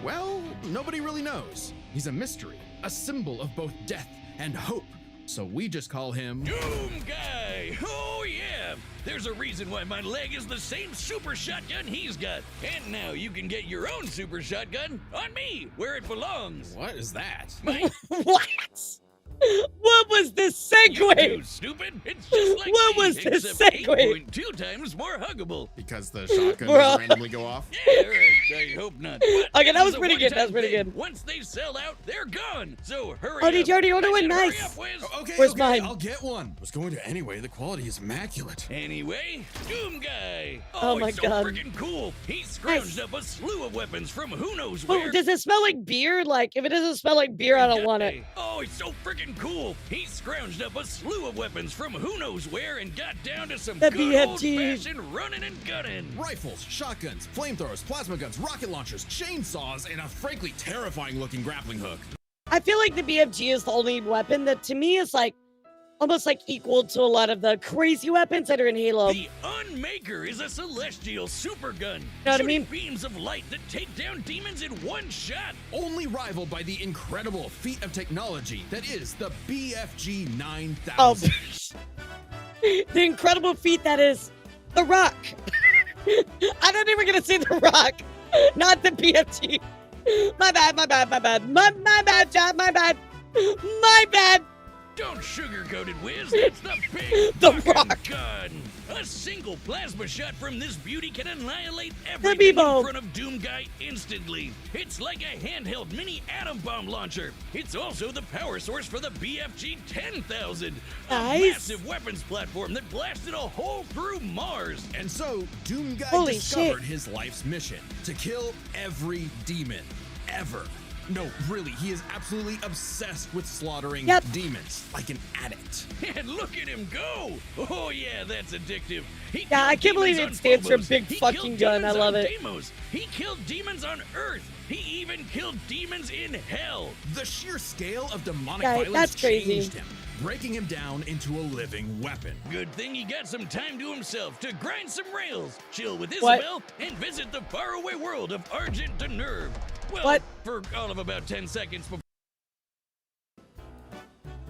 S7: well, nobody really knows. He's a mystery, a symbol of both death and hope. So we just call him
S6: Doom Guy! Oh yeah! There's a reason why my leg is the same super shotgun he's got. And now you can get your own super shotgun on me, where it belongs.
S7: What is that?
S6: My
S2: What? What was this segue?
S6: you stupid! It's just like
S2: What
S6: me,
S2: was this
S6: except
S2: segue?
S6: 8.2 times more huggable.
S5: Because the shotgun
S2: Bruh.
S5: doesn't randomly go off.
S6: Yeah, right. I hope not. But
S2: Okay, that
S6: this
S2: was
S6: is a
S2: pretty good, that was
S6: one-time
S2: pretty
S6: thing.
S2: good.
S6: Once they sell out, they're gone. So hurry
S2: Oh,
S6: up.
S2: did you already order
S6: I
S2: one?
S6: said hurry
S2: Nice.
S6: up, Wiz.
S7: Okay,
S2: Where's
S7: okay,
S2: mine?
S7: I'll get one. Was going to anyway. The quality is immaculate.
S6: Anyway, Doom Guy.
S2: Oh my
S6: it's so
S2: God.
S6: freaking cool. He scrounged up a slew of weapons from who knows
S2: Oh,
S6: where.
S2: does it smell like beer? Like, if it doesn't smell like beer, I don't want it.
S6: Oh, it's so freaking cool. He scrounged up a slew of weapons from who knows where and got down to some
S2: The
S6: good
S2: BFG.
S6: old-fashioned running and gunning.
S7: Rifles, shotguns, flamethrowers, plasma guns, rocket launchers, chainsaws, and a frankly terrifying looking grappling hook.
S2: I feel like the BFG is the only weapon that to me is like almost like equal to a lot of the crazy weapons that are in Halo.
S6: The Unmaker is a celestial super gun.
S2: Know what I
S6: shooting
S2: mean?
S6: Beams of light that take down demons in one shot.
S7: Only rivaled by the incredible feat of technology that is the BFG
S2: Oh,
S7: 9000.
S2: the incredible feat that is The Rock. I'm not even gonna say The Rock, not the BFG. My bad, my bad, my bad. My bad, John, my bad. My bad.
S6: Don't sugarcoat it, Wiz. That's the big
S2: The
S6: fucking
S2: Rock.
S6: gun. A single plasma shot from this beauty can annihilate
S2: The
S6: everything in
S2: Bebo.
S6: front of Doom Guy instantly. It's like a handheld mini atom bomb launcher. It's also the power source for the BFG 10,000, a
S2: Nice.
S6: massive weapons platform that blasted a hole through Mars.
S7: And so, Doom Guy
S2: Holy
S7: discovered
S2: shit.
S7: his life's mission to kill every demon, ever. No, really, he is absolutely obsessed with slaughtering
S2: Yep.
S7: demons, like an addict.
S6: And look at him go! Oh yeah, that's addictive. He
S2: Yeah,
S6: killed
S2: I can't believe
S6: demons
S2: it stands for
S6: on Phobos.
S2: big
S6: He
S2: fucking
S6: killed
S2: gun. I
S6: demons
S2: love
S6: on
S2: it.
S6: Deimos. He killed demons on Earth. He even killed demons in hell.
S7: The sheer scale of demonic
S2: Yeah,
S7: violence
S2: that's crazy.
S7: changed him, breaking him down into a living weapon.
S6: Good thing he got some time to himself to grind some rails, chill with
S2: What?
S6: Isabel, and visit the faraway world of Argent de Nerve. Well,
S2: What?
S6: for all of about 10 seconds before.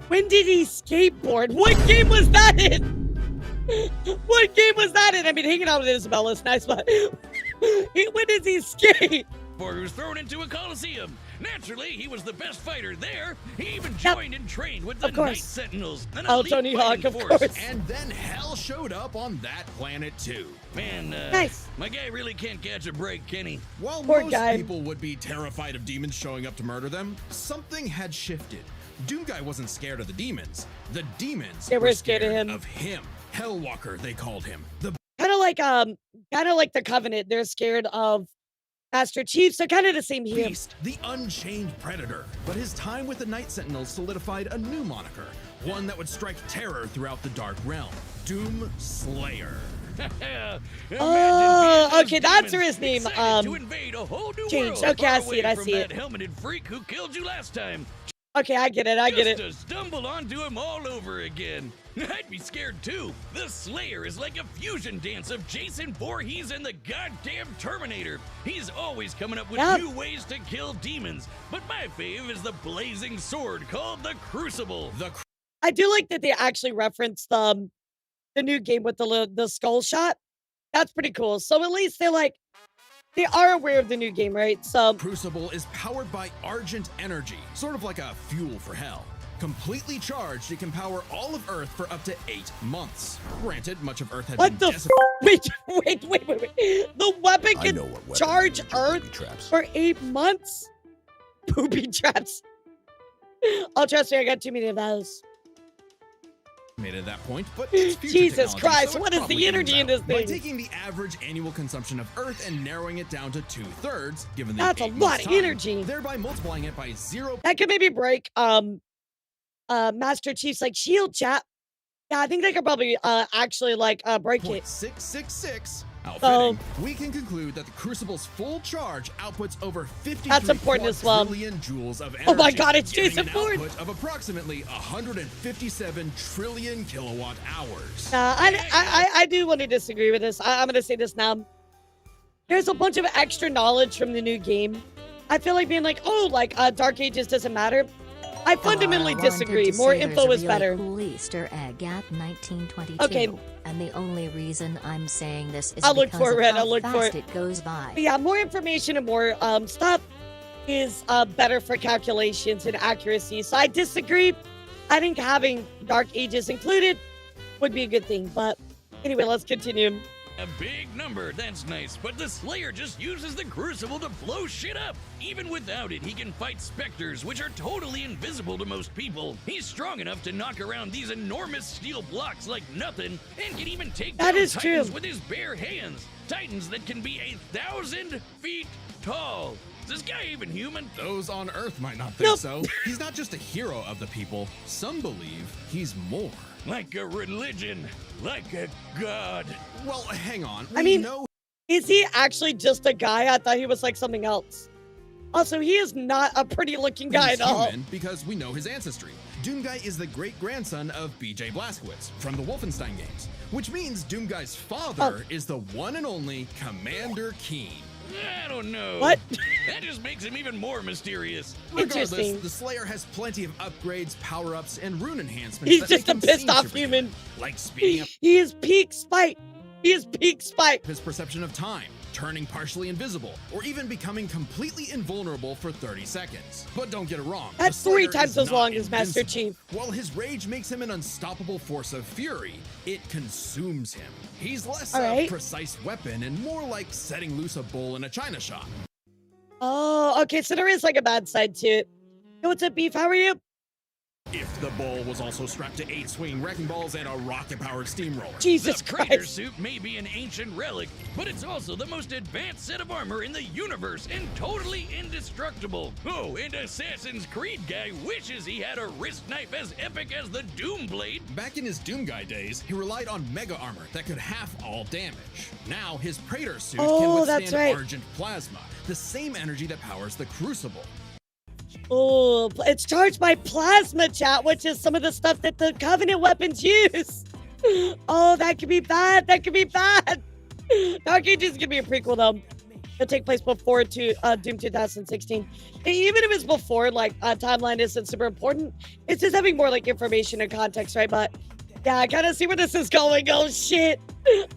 S2: When did he skateboard? What game was that in? What game was that in? I mean, hanging out with Isabella is nice, but when does he skate?
S6: Before he was thrown into a coliseum. Naturally, he was the best fighter there. He even
S2: Yep.
S6: joined and trained with the
S2: Of course.
S6: Night Sentinels, an
S2: Oh,
S6: elite
S2: Tony
S6: fighting
S2: Hawk, of
S6: force.
S2: course.
S7: And then hell showed up on that planet too.
S6: Man,
S2: Nice.
S6: my guy really can't catch a break, can he?
S7: While
S2: Poor
S7: most
S2: guy.
S7: people would be terrified of demons showing up to murder them, something had shifted. Doom Guy wasn't scared of the demons. The demons
S2: They
S7: were
S2: were scared of him.
S7: Hellwalker, they called him. The
S2: Kind of like the Covenant. They're scared of Master Chief, so kind of the same here.
S7: Beast, the Unchained Predator. But his time with the Night Sentinels solidified a new moniker, one that would strike terror throughout the Dark Realm, Doom Slayer.
S2: Oh, okay, that's where his name
S6: to invade a whole new
S2: changed.
S6: world
S2: Okay, I
S6: far
S2: see it,
S6: away
S2: I
S6: from
S2: see
S6: that
S2: it.
S6: helmeted freak who killed you last time.
S2: Okay, I get it, I get it.
S6: Just to stumble onto him all over again. I'd be scared too. The Slayer is like a fusion dance of Jason Voorhees and the goddamn Terminator. He's always coming up with new ways to kill demons. But my fave is the blazing sword called the Crucible.
S2: I do like that they actually referenced the new game with the skull shot. That's pretty cool. So at least they are aware of the new game, right? So
S7: Crucible is powered by Argent energy, sort of like a fuel for hell. Completely charged, it can power all of Earth for up to 8 months. Granted, much of Earth had
S2: what
S7: been
S2: the wait. The weapon can charge Earth for 8 months? Booby traps. Oh, trust me, I got too many of those.
S7: Made at that point, but it's future
S2: Jesus
S7: technology,
S2: Christ,
S7: so
S2: what
S7: it
S2: is the
S7: probably
S2: energy in
S7: evens
S2: this
S7: out. By
S2: thing?
S7: taking the average annual consumption of Earth and narrowing it down to 2/3, given the
S2: That's a
S7: 8
S2: lot
S7: months
S2: of
S7: time,
S2: energy.
S7: thereby multiplying it by 0.
S2: That could maybe break Master Chief's shield, chat. Yeah, I think they could probably actually break it.
S7: 666. Outfitting, we can conclude that the Crucible's full charge outputs over 50
S2: That's important as well.
S7: trillion joules of energy.
S2: Oh my God, it's
S7: giving
S2: Jason
S7: an
S2: Ford.
S7: output of approximately 157 trillion kilowatt hours.
S2: I do want to disagree with this. I'm going to say this now. There's a bunch of extra knowledge from the new game. I feel like being Dark Ages doesn't matter. I fundamentally disagree. More info is better.
S1: Cool Easter egg at 1922.
S2: Okay.
S1: And the only reason I'm saying this is
S2: I'll look
S1: because
S2: for it,
S1: of
S2: Red.
S1: how
S2: I'll look for
S1: fast
S2: it.
S1: it goes by.
S2: But yeah, more information and more stuff is better for calculations and accuracy. So I disagree. I think having Dark Ages included would be a good thing. But anyway, let's continue.
S6: A big number, that's nice, but the Slayer just uses the Crucible to blow shit up. Even without it, he can fight specters, which are totally invisible to most people. He's strong enough to knock around these enormous steel blocks like nothing, and can even take down Titans with his bare hands. Titans that can be 1,000 feet tall. Is this guy even human?
S7: Those on Earth might not think so. He's not just a hero of the people. Some believe he's more.
S6: Like a religion, like a god.
S7: Well, hang on.
S2: Is he actually just a guy? I thought he was something else. Also, he is not a pretty looking guy at all.
S7: Human because we know his ancestry. Doomguy is the great-grandson of B.J. Blazkowicz from the Wolfenstein games, which means Doomguy's father is the one and only Commander Keen.
S6: I don't know.
S2: What?
S6: That just makes him even more mysterious.
S7: Regardless, the Slayer has plenty of upgrades, power-ups, and rune enhancements.
S2: He's
S7: that
S2: just
S7: make
S2: a
S7: him
S2: pissed
S7: seem
S2: off
S7: superhuman,
S2: human.
S7: like speeding up
S2: He is peak spite. He is peak spite.
S7: his perception of time, turning partially invisible, or even becoming completely invulnerable for 30 seconds. But don't get it wrong.
S2: That's
S7: the Slayer
S2: 3 times
S7: is
S2: as
S7: not
S2: long as Master
S7: invincible.
S2: Chief.
S7: While his rage makes him an unstoppable force of fury, it consumes him. He's less
S2: All
S7: a
S2: right.
S7: precise weapon and more like setting loose a bull in a china shop.
S2: Oh, okay, so there is a bad side to it. Hey, what's up, Beef? How are you?
S7: If the bull was also strapped to 8 swinging wrecking balls and a rocket-powered steamroller.
S2: Jesus
S6: The Praetor
S2: Christ.
S6: suit may be an ancient relic, but it's also the most advanced set of armor in the universe and totally indestructible. Oh, and Assassin's Creed guy wishes he had a wrist knife as epic as the Doom Blade.
S7: Back in his Doomguy days, he relied on mega armor that could half all damage. Now, his Praetor suit can withstand
S2: that's right.
S7: Argent plasma, the same energy that powers the Crucible.
S2: Oh, it's charged by plasma, chat, which is some of the stuff that the Covenant weapons use. Oh, that could be bad. That could be bad. Dark Ages could be a prequel, though. It'll take place before Doom 2016. And even if it's before, timeline isn't super important. It's just having more, information and context, right? But, yeah, I kind of see where this is going. Oh, shit.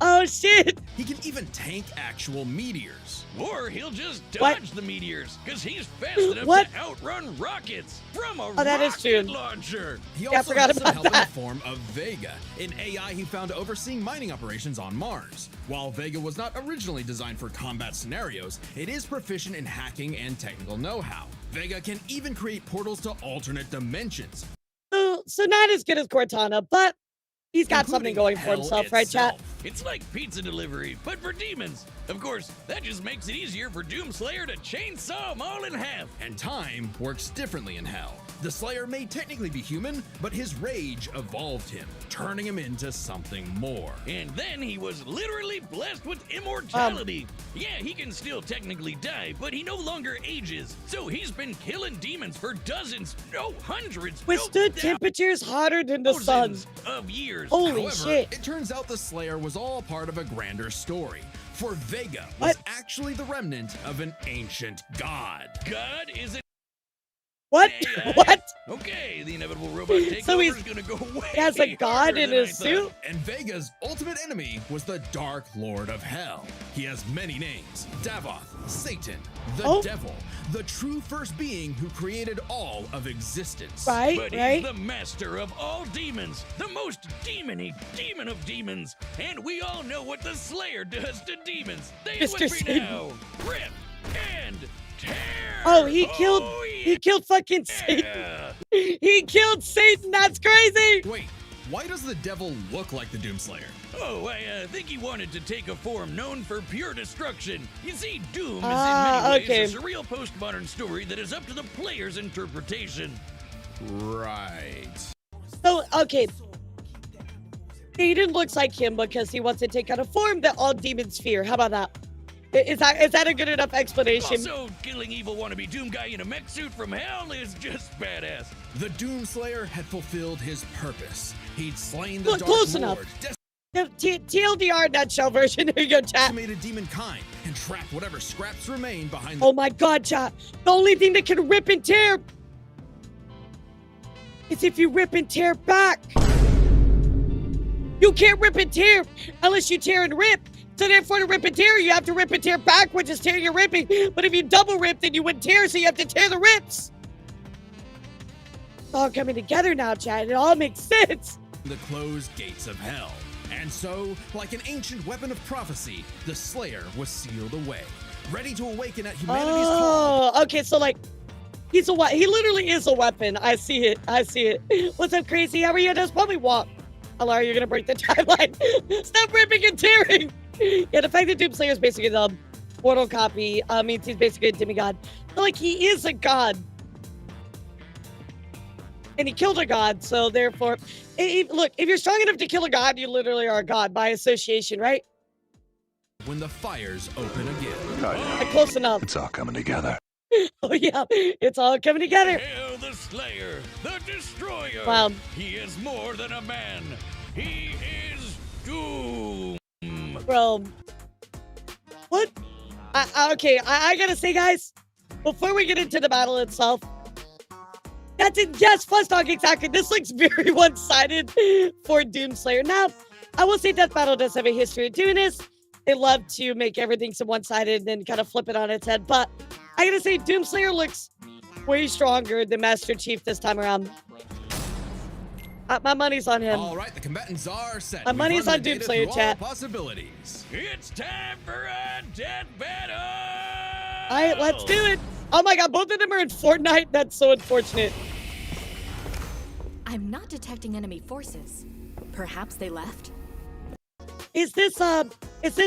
S2: Oh, shit.
S7: He can even tank actual meteors.
S6: Or he'll just dodge the meteors, because he's fast enough to outrun rockets from a
S2: that is true.
S6: rocket launcher.
S7: He
S2: I
S7: also
S2: forgot
S7: has some
S2: about
S7: help in
S2: that.
S7: the form of Vega, an AI he found overseeing mining operations on Mars. While Vega was not originally designed for combat scenarios, it is proficient in hacking and technical know-how. Vega can even create portals to alternate dimensions.
S2: So not as good as Cortana, but he's got something going for
S7: hell
S2: himself, right, chat?
S7: itself.
S6: It's like pizza delivery, but for demons. Of course, that just makes it easier for Doomslayer to chainsaw them all in half.
S7: And time works differently in Hell. The Slayer may technically be human, but his rage evolved him, turning him into something more.
S6: And then he was literally blessed with immortality. Yeah, he can still technically die, but he no longer ages. So he's been killing demons for dozens, no, hundreds,
S2: Withstood
S6: no,
S2: temperatures hotter than the sun.
S6: thousands of years.
S2: Holy
S7: However,
S2: shit.
S7: it turns out the Slayer was all part of a grander story. For Vega was
S2: What?
S7: actually the remnant of an ancient god.
S6: God is it?
S2: What? What?
S6: Okay, the inevitable robot takeover
S2: So
S6: is gonna go way
S2: He has a god
S6: harder
S2: in
S6: than
S2: his
S6: I
S2: suit?
S6: thought.
S7: And Vega's ultimate enemy was the Dark Lord of Hell. He has many names: Davoth, Satan, the
S2: Oh.
S7: Devil, the true first being who created all of existence.
S2: Right,
S6: But
S2: right.
S6: he's the master of all demons, the most demon-y demon of demons. And we all know what the Slayer does to demons. They
S2: Mr.
S6: with me
S2: Satan.
S6: now. Rip and tear.
S2: Oh, he killed fucking Satan.
S6: yeah.
S2: He killed Satan. That's crazy.
S7: Wait, why does the Devil look like the Doomslayer?
S6: Oh, I think he wanted to take a form known for pure destruction. You see, Doom is
S2: Ah,
S6: in many ways
S2: okay.
S6: a surreal postmodern story that is up to the player's interpretation.
S7: Right.
S2: So, okay. Satan looks like him because he wants to take on a form that all demons fear. How about that? Is that a good enough explanation?
S6: Also, killing evil wannabe Doom guy in a mech suit from hell is just badass.
S7: The Doomslayer had fulfilled his purpose. He'd slain the
S2: Look,
S7: Dark
S2: close
S7: Lord,
S2: enough. TLDR nutshell version. Here you go, chat.
S7: decimated demonkind, and trapped whatever scraps remain behind the
S2: Oh my god, chat. The only thing that can rip and tear is if you rip and tear back. You can't rip and tear unless you tear and rip. So therefore, to rip and tear, you have to rip and tear back, which is tearing and ripping. But if you double rip, then you wouldn't tear, so you have to tear the rips. It's all coming together now, chat. It all makes sense.
S7: the closed gates of hell. And so, like an ancient weapon of prophecy, the Slayer was sealed away, ready to awaken at humanity's call.
S2: Oh, okay, so like, he literally is a weapon. I see it. What's up, Crazy? How are you? That's probably walk. Elara, you're gonna break the timeline. Stop ripping and tearing. Yeah, the fact that Doomslayer is basically the mortal copy means he's basically a demigod. But like, he is a god. And he killed a god, so therefore, look, if you're strong enough to kill a god, you literally are a god by association, right?
S7: When the fires open again.
S2: Close enough.
S8: It's all coming together.
S2: Oh yeah, it's all coming together.
S6: Hail the Slayer, the Destroyer.
S2: Wow.
S6: He is more than a man. He is Doom.
S2: Bro, what? Okay, I gotta say, guys, before we get into the battle itself, that's it. Yes, Fuzz Dog, exactly. This looks very one-sided for Doomslayer. Now, I will say Death Battle does have a history of doing this. They love to make everything so one-sided and then kind of flip it on its head. But I gotta say, Doomslayer looks way stronger than Master Chief this time around. My money's on him.
S7: All right, the combatants are set.
S2: My
S7: We've
S2: money's
S7: run
S2: on
S7: the data
S2: Doomslayer,
S7: through
S2: chat.
S7: all possibilities.
S6: It's time for a death battle.
S2: All right, let's do it. Oh my god, both of them are in Fortnite. That's so unfortunate.
S9: I'm not detecting enemy forces. Perhaps they left?
S2: Is this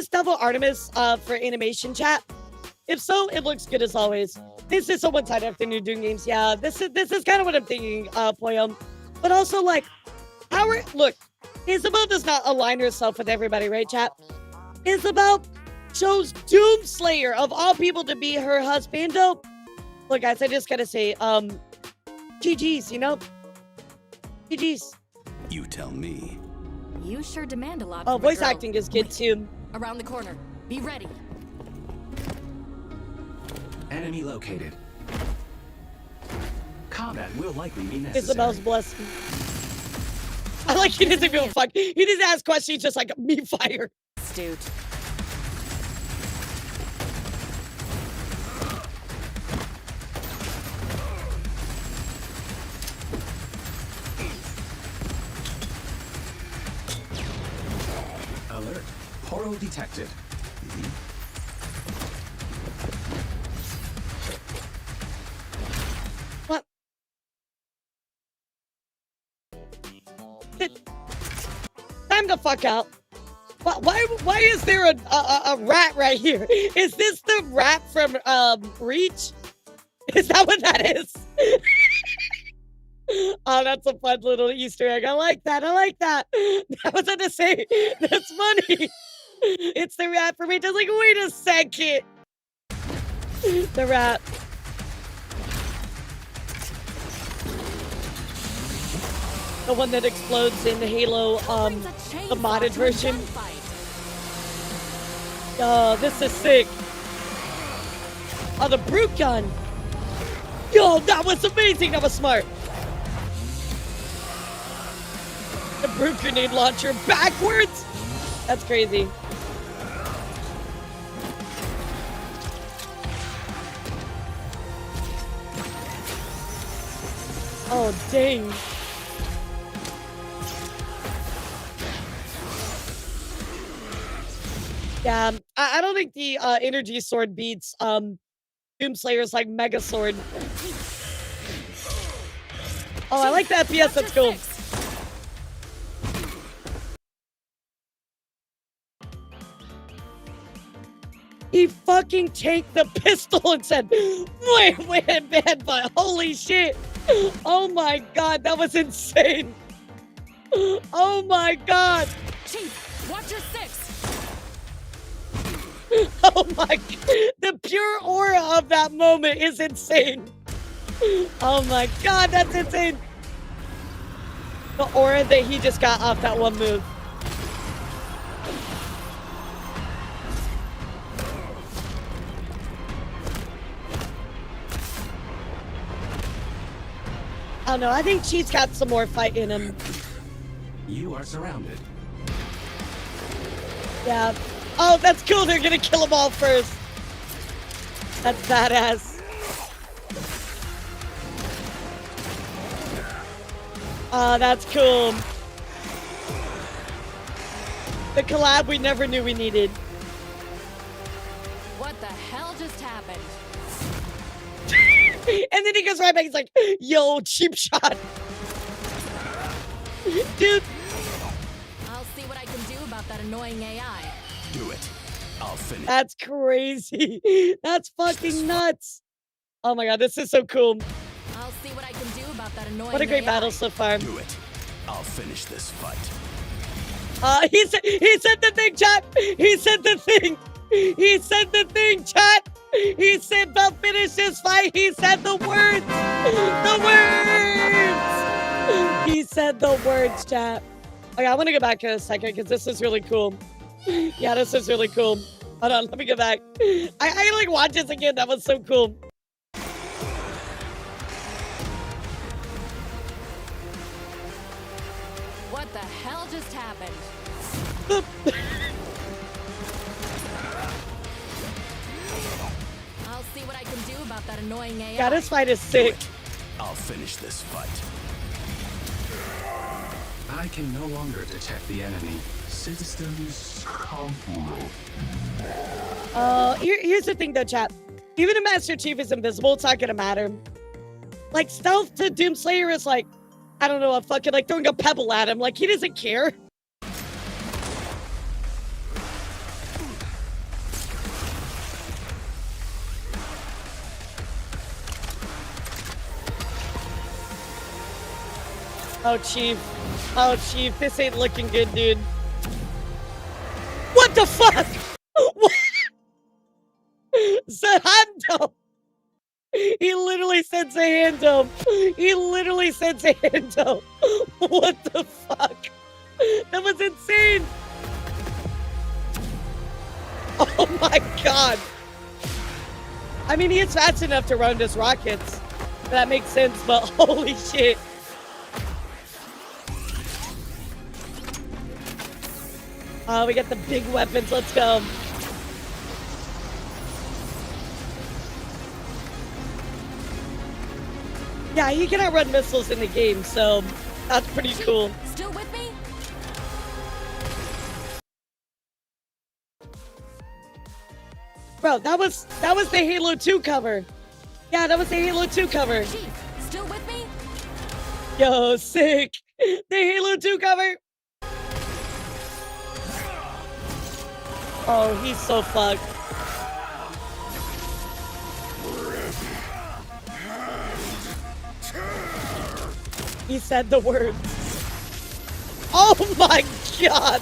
S2: Devil Artemis for animation, chat? If so, it looks good as always. This is so one-sided after you're doing games. Yeah, this is kind of what I'm thinking, Poyum. But also, like, look, Isabel does not align herself with everybody, right, chat? Isabel chose Doomslayer of all people to be her husbando. Look, guys, I just gotta say, GG's, you know? GG's.
S8: You tell me.
S9: You sure demand a lot.
S2: Oh,
S9: from a
S2: voice
S9: girl.
S2: acting is good, too.
S9: Around the corner. Be ready.
S10: Enemy located. Combat will likely be necessary.
S2: Isabel's blessing. I like he doesn't give a fuck. He doesn't ask questions, just like me fire.
S9: Astute.
S10: Alert. Portal detected.
S2: What? Time to fuck out. Why is there a rat right here? Is this the rat from Reach? Is that what that is? Oh, that's a fun little Easter egg. I like that. I like that. I was going to say, that's funny. It's the rat from Reach. I was like, wait a second. The rat. The one that explodes in Halo, the modded version. Oh, this is sick. Oh, the brute gun. Yo, that was amazing. That was smart. The brute grenade launcher backwards? That's crazy. Oh, dang. Yeah, I don't think the energy sword beats Doomslayer's like mega sword. Oh, I like that FPS. That's cool. He fucking tanked the pistol and said, wait, man, but holy shit. Oh my god, that was insane. Oh my god.
S9: Chief, watch your six.
S2: Oh my god. The pure aura of that moment is insane. Oh my god, that's insane. The aura that he just got off that one move. I don't know. I think Chief's got some more fight in him.
S10: You are surrounded.
S2: Yeah. Oh, that's cool. They're gonna kill them all first. That's badass. Oh, that's cool. The collab we never knew we needed.
S9: What the hell just happened?
S2: And then he goes right back. He's like, yo, cheap shot. Dude.
S9: I'll see what I can do about that annoying AI.
S8: Do it. I'll finish.
S2: That's crazy. That's fucking nuts. Oh my god, this is so cool.
S9: I'll see what I can do about that annoying
S2: What a great
S9: AI.
S2: battle so far.
S8: Do it. I'll finish this fight.
S2: He said the thing, chat. He said the thing. He said the thing, chat. He said, "They'll finish this fight." He said the words. The words. He said the words, chat. Okay, I want to go back in a second because this is really cool. Yeah, this is really cool. Hold on, let me go back. I like watch this again. That was so cool.
S9: What the hell just happened? I'll see what I can do about that annoying AI.
S2: Yeah, this fight is sick.
S8: I'll finish this fight.
S10: I can no longer detect the enemy. Systems complete.
S2: Here's the thing though, chat. Even if Master Chief is invisible, it's not gonna matter. Like, stealth to Doomslayer is like, I don't know, a fucking like throwing a pebble at him. Like, he doesn't care. Oh, Chief. Oh, Chief, this ain't looking good, dude. What the fuck? What? Zahando! He literally said Zahando. He literally said Zahando. What the fuck? That was insane. Oh my god. I mean, he is fast enough to run his rockets. That makes sense, but holy shit. Oh, we got the big weapons. Let's go. Yeah, he cannot run missiles in the game, so that's pretty cool.
S9: Still with me?
S2: Bro, that was the Halo 2 cover. Yeah, that was the Halo 2 cover.
S9: Chief, still with me?
S2: Yo, sick. The Halo 2 cover. Oh, he's so fucked. He said the words. Oh my god.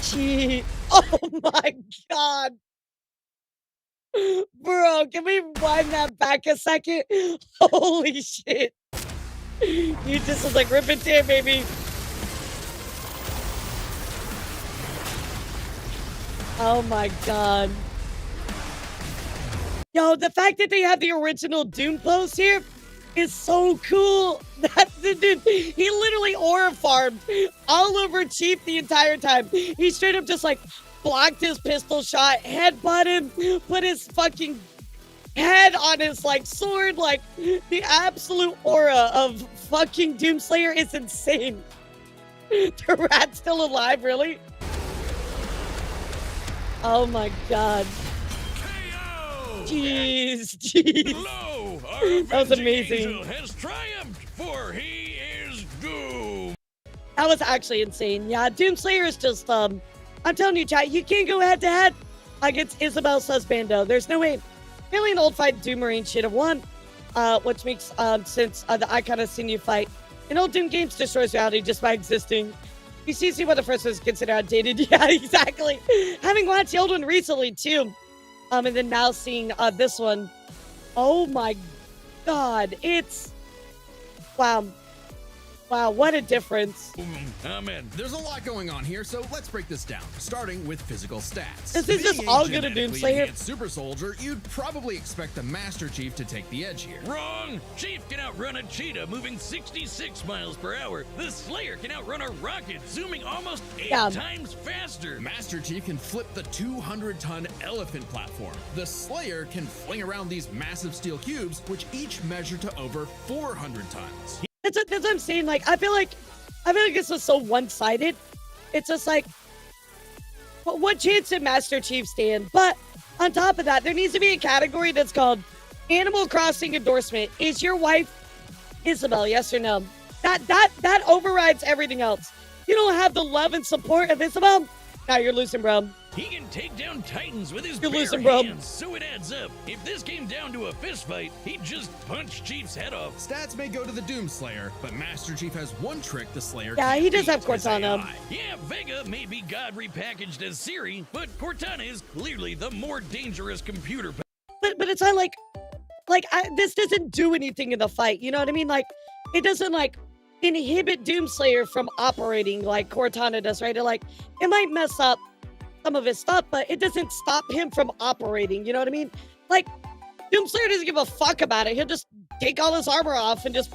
S2: Gee. Oh my god. Bro, can we wind that back a second? Holy shit. You just was like, rip it tear, baby. Oh my god. Yo, the fact that they have the original Doom pose here is so cool. That dude, he literally aura farmed all over Chief the entire time. He straight up just like blocked his pistol shot, headbutt him, put his fucking head on his like sword. Like the absolute aura of fucking Doomslayer is insane. The rat's still alive, really? Oh my god. Jeez, jeez.
S6: Hello, our
S2: That was amazing.
S6: angel has triumphed, for he is Doom.
S2: That was actually insane. Yeah, Doomslayer is just, I'm telling you, chat, you can't go head to head against Isabel Susbando. There's no way. Really, an old fight Doom Marine should have won, which makes sense. The Icon of Sinew fight in old Doom games destroys reality just by existing. You see what the first was considered outdated. Yeah, exactly. Having watched the old one recently, too. And then now seeing this one. Oh my god. It's... Wow. Wow, what a difference.
S6: Amen.
S7: There's a lot going on here, so let's break this down, starting with physical stats.
S2: This is just
S7: Being
S2: all
S7: a
S2: good at
S7: genetically
S2: Doomslayer.
S7: enhanced super soldier, you'd probably expect the Master Chief to take the edge here.
S6: Wrong! Chief can outrun a cheetah moving 66 miles per hour. The Slayer can outrun a rocket zooming almost 8 times faster.
S7: Master Chief can flip the 200-ton elephant platform. The Slayer can fling around these massive steel cubes, which each measure to over 400 tons.
S2: That's what I'm saying. Like, I feel like this is so one-sided. It's just like, what chance did Master Chief stand? But on top of that, there needs to be a category that's called Animal Crossing endorsement. Is your wife Isabel? Yes or no? That overrides everything else. You don't have the love and support of Isabel. Now you're losing, bro.
S6: He can take down titans with his
S2: You're
S6: bare
S2: losing, bro.
S6: hands, so it adds up. If this came down to a fist fight, he'd just punch Chief's head off.
S7: Stats may go to the Doomslayer, but Master Chief has one trick the Slayer
S2: Yeah,
S7: can't
S2: he does
S7: beat,
S2: have
S7: his
S2: Cortana.
S7: AI.
S6: Yeah, Vega may be God repackaged as Siri, but Cortana is clearly the more dangerous computer.
S2: But it's not like this doesn't do anything in the fight. You know what I mean? Like, it doesn't like inhibit Doomslayer from operating like Cortana does, right? It might mess up some of his stuff, but it doesn't stop him from operating. You know what I mean? Like, Doomslayer doesn't give a fuck about it. He'll just take all his armor off and just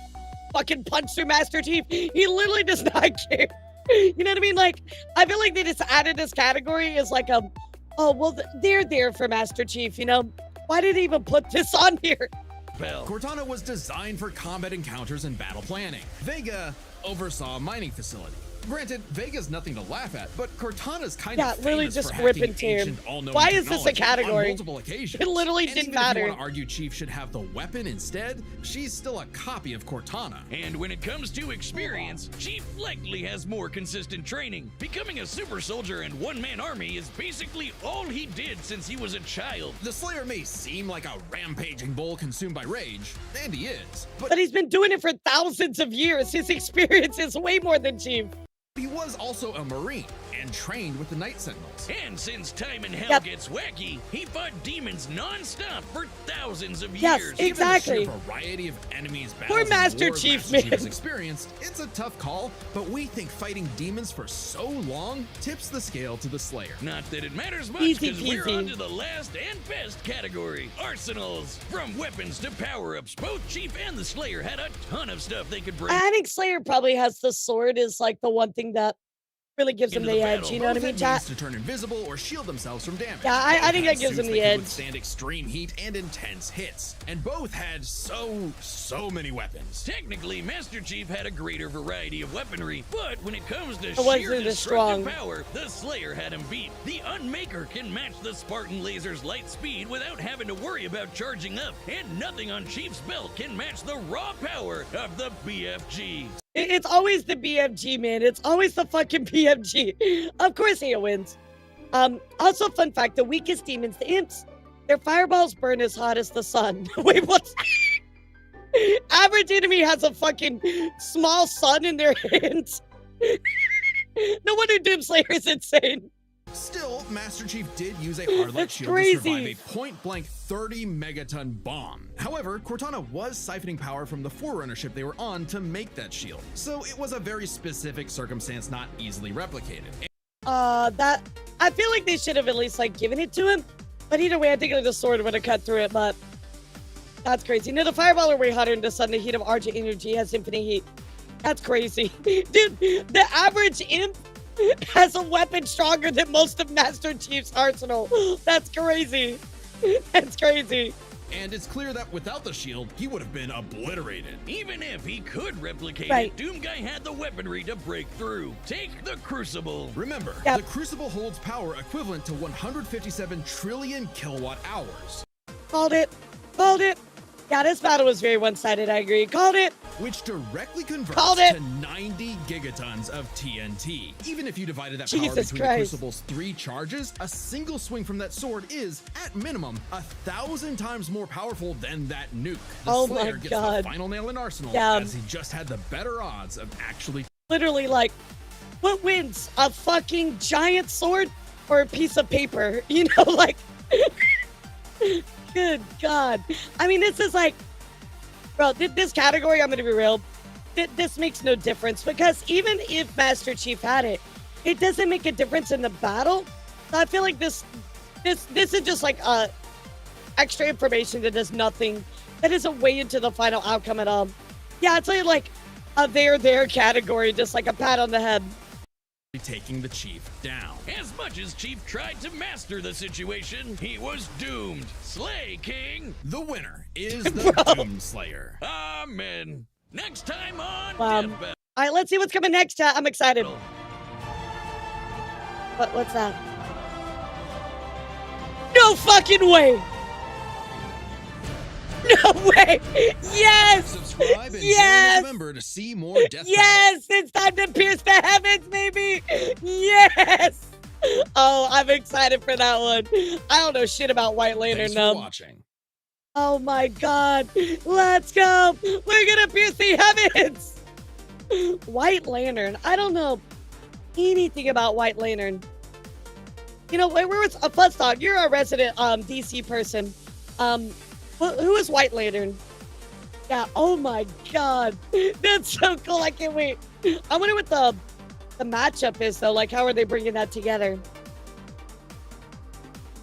S2: fucking punch through Master Chief. He literally does not care. You know what I mean? Like, I feel like they just added this category as like oh, well, they're there for Master Chief, you know? Why did they even put this on here?
S7: Cortana was designed for combat encounters and battle planning. Vega oversaw a mining facility. Granted, Vega's nothing to laugh at, but Cortana's kind of famous
S2: literally just
S7: for
S2: rip
S7: hacking
S2: and tear.
S7: ancient, all-knowing
S2: Why is this a
S7: technology
S2: category?
S7: on multiple occasions.
S2: It literally
S7: And
S2: didn't
S7: even if
S2: matter.
S7: you want to argue Chief should have the weapon instead, she's still a copy of Cortana.
S6: And when it comes to experience, Chief likely has more consistent training. Becoming a super soldier and one-man army is basically all he did since he was a child.
S7: The Slayer may seem like a rampaging bull consumed by rage, and he is,
S2: But he's been doing it for thousands of years. His experience is way more than Chief.
S7: he was also a Marine and trained with the Night Sentinels.
S6: And since time in hell gets wacky, he fought demons non-stop for thousands of years.
S2: Exactly.
S7: Given the sheer variety of enemies,
S2: Poor
S7: battles, and
S2: Master
S7: wars
S2: Chief,
S7: Master Chief has
S2: man.
S7: experienced, it's a tough call, but we think fighting demons for so long tips the scale to the Slayer.
S6: Not that it matters much,
S2: Easy
S6: because we're
S2: peasy.
S6: on to the last and best category, arsenals. From weapons to power-ups, both Chief and the Slayer had a ton of stuff they could bring.
S2: I think Slayer probably has the sword is like the one thing that really gives him
S6: Into
S2: the
S6: the
S2: edge.
S6: battle.
S2: You know what I
S7: Both
S2: mean,
S7: had
S2: chat?
S7: means to turn invisible or shield themselves from damage.
S2: Yeah, I
S7: Both
S2: think
S7: had
S2: that gives
S7: suits
S2: them the
S7: that could
S2: edge.
S7: withstand extreme heat and intense hits, and both had so many weapons.
S6: Technically, Master Chief had a greater variety of weaponry, but when it comes to
S2: wasn't
S6: sheer
S2: as
S6: destructive
S2: strong.
S6: power, the Slayer had him beat. The Unmaker can match the Spartan laser's light speed without having to worry about charging up, and nothing on Chief's belt can match the raw power of the BFG.
S2: It's always the BMG, man. It's always the fucking BMG. Of course Heo wins. Also, fun fact, the weakest demons, the imps, their fireballs burn as hot as the sun. Wait, what's... Average enemy has a fucking small sun in their hands. No wonder Doomslayer is insane.
S7: Still, Master Chief did use a hard light
S2: That's
S7: shield
S2: crazy.
S7: to survive a point-blank 30-megaton bomb. However, Cortana was siphoning power from the Forerunner ship they were on to make that shield, so it was a very specific circumstance not easily replicated.
S2: That... I feel like they should have at least, like, given it to him, but either way, I think the sword would have cut through it, but... That's crazy. No, the fireball are way hotter than the sun. The heat of Argent energy has infinite heat. That's crazy. Dude, the average imp has a weapon stronger than most of Master Chief's arsenal. That's crazy. That's crazy.
S7: And it's clear that without the shield, he would have been obliterated.
S6: Even if he could replicate
S2: Right.
S6: it, Doomguy had the weaponry to break through. Take the Crucible.
S7: Remember,
S2: Yep.
S7: the Crucible holds power equivalent to 157 trillion kilowatt hours.
S2: Called it. Called it. Yeah, this battle was very one-sided, I agree. Called it.
S7: Which directly converts
S2: Called it.
S7: to 90 gigatons of TNT. Even if you divided that power
S2: Jesus
S7: between
S2: Christ.
S7: the Crucible's 3 charges, a single swing from that sword is, at minimum, 1,000 times more powerful than that nuke. The
S2: Oh my
S7: Slayer gets
S2: God.
S7: the final nail in Arsenal,
S2: Yeah.
S7: as he just had the better odds of actually...
S2: Literally, like, what wins? A fucking giant sword or a piece of paper? You know, like... Good God. I mean, this is like... Bro, this category, I'm gonna be real, this makes no difference, because even if Master Chief had it, it doesn't make a difference in the battle. So I feel like this is just like extra information that does nothing, that isn't way into the final outcome at all. Yeah, it's like a there category, just like a pat on the head.
S7: taking the Chief down.
S6: As much as Chief tried to master the situation, he was doomed. Slay, King!
S7: The winner is the Doomslayer.
S6: Amen. Next time on
S2: All
S6: Deathbed.
S2: right, let's see what's coming next, chat. I'm excited. What's that? No fucking way! No way! Yes!
S7: Subscribe and
S2: Yes!
S7: join as a member to see more Death
S2: Yes! It's time to pierce the heavens, baby! Yes! Oh, I'm excited for that one. I don't know shit about White Lantern,
S7: Thanks
S2: though.
S7: for watching.
S2: Oh my god. Let's go! We're gonna pierce the heavens! White Lantern. I don't know anything about White Lantern. You know, where was a Fuzz Dog? You're a resident DC person. Who is White Lantern? Yeah, oh my god. That's so cool. I can't wait. I wonder what the matchup is, though. Like, how are they bringing that together?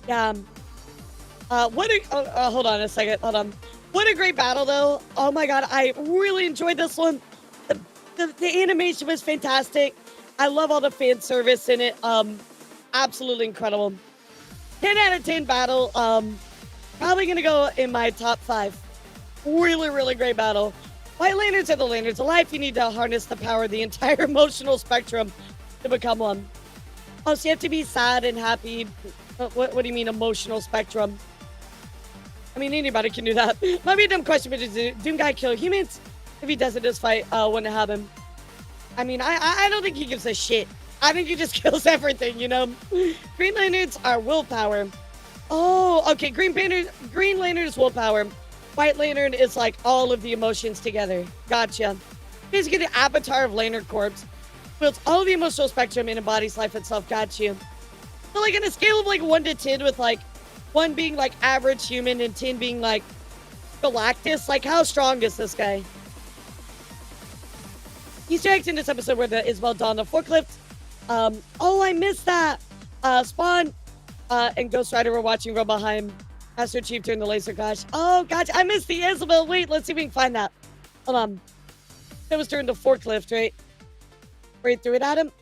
S2: Yeah. Hold on a second. Hold on. What a great battle, though. Oh my god, I really enjoyed this one. The animation was fantastic. I love all the fan service in it. Absolutely incredible. 10 out of 10 battle. Probably gonna go in my top 5. Really, really great battle. White Lanterns are the lanterns of life. You need to harness the power of the entire emotional spectrum to become one. Oh, so you have to be sad and happy. What do you mean emotional spectrum? I mean, anybody can do that. Might be a dumb question, but does Doomguy kill humans? If he doesn't, this fight wouldn't happen. I mean, I don't think he gives a shit. I think he just kills everything, you know? Green Lanterns are willpower. Oh, okay. Green Lantern is willpower. White Lantern is like all of the emotions together. Gotcha. Basically, the avatar of Lantern Corps wields all of the emotional spectrum and embodies life itself. Got you. So, like, on a scale of like 1 to 10, with like 1 being like average human and 10 being like Galactus, like, how strong is this guy? Easter eggs in this episode where the Isabel donned the forklift. Oh, I missed that. Spawn and Ghost Rider were watching from behind. Master Chief during the laser clash. Oh, gotcha. I missed the Isabel. Wait, let's see if we can find that. Hold on. That was during the forklift, right? Right through it at him.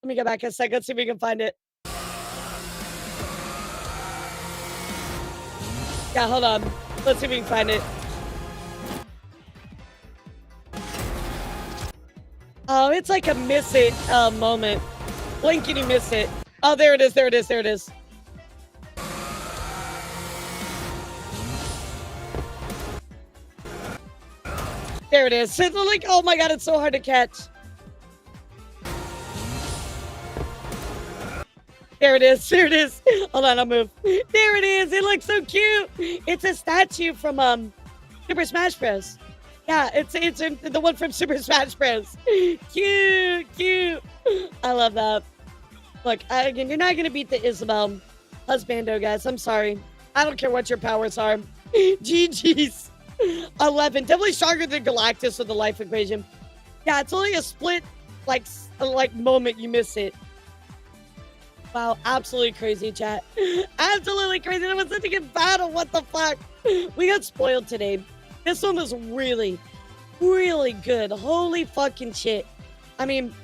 S2: Let me go back a second. Let's see if we can find it. Yeah, hold on. Let's see if we can find it. Oh, it's like a miss it moment. Blink and you miss it. Oh, there it is. There it is. There it is. There it is. It's like, oh my god, it's so hard to catch. There it is. There it is. Hold on, I'll move. There it is. It looks so cute. It's a statue from Super Smash Bros. Yeah, it's the one from Super Smash Bros. Cute, cute. I love that. Look, again, you're not gonna beat the Isabel husbando, guys. I'm sorry. I don't care what your powers are. GG's. 11. Definitely stronger than Galactus with the life equation. Yeah, it's only a split, like moment you miss it. Wow, absolutely crazy, chat. Absolutely crazy. That was such a good battle. What the fuck? We got spoiled today. This one was really, really good. Holy fucking shit. I mean,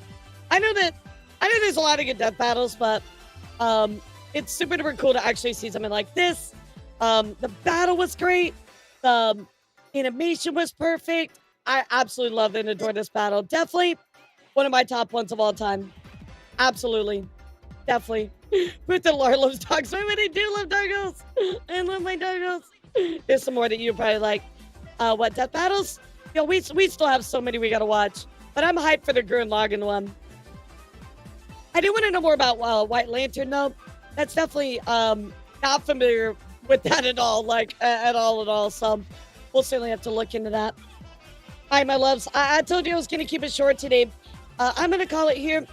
S2: I know there's a lot of good death battles, but it's super duper cool to actually see something like this. The battle was great. The animation was perfect. I absolutely love and adore this battle. Definitely one of my top ones of all time. Absolutely. Definitely. Ruth and Laura loves dogs. I really do love doggos. I love my doggos. There's some more that you probably like. What, death battles? Yo, we still have so many we gotta watch. But I'm hyped for the Gurren Lagann one. I do want to know more about White Lantern, though. That's definitely not familiar with that at all. Like, at all. So we'll certainly have to look into that. All right, my loves. I told you I was going to keep it short today. I'm going to call it here.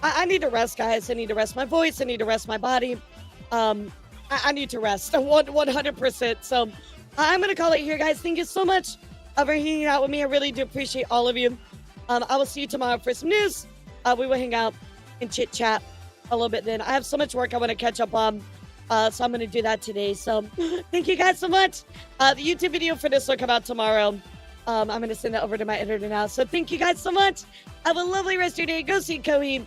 S2: I need to rest, guys. I need to rest my voice. I need to rest my body. I need to rest 100%. So I'm going to call it here, guys. Thank you so much for hanging out with me. I really do appreciate all of you. I will see you tomorrow for some news. We will hang out and chit chat a little bit then. I have so much work I want to catch up on. So I'm going to do that today. So thank you guys so much. The YouTube video for this will come out tomorrow. I'm going to send that over to my editor now. So thank you guys so much. Have a lovely rest of your day. Go see Kohi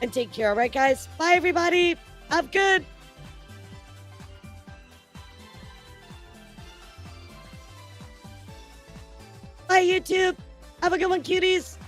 S2: and take care. All right, guys. Bye, everybody. Have good. Bye, YouTube. Have a good one, cuties.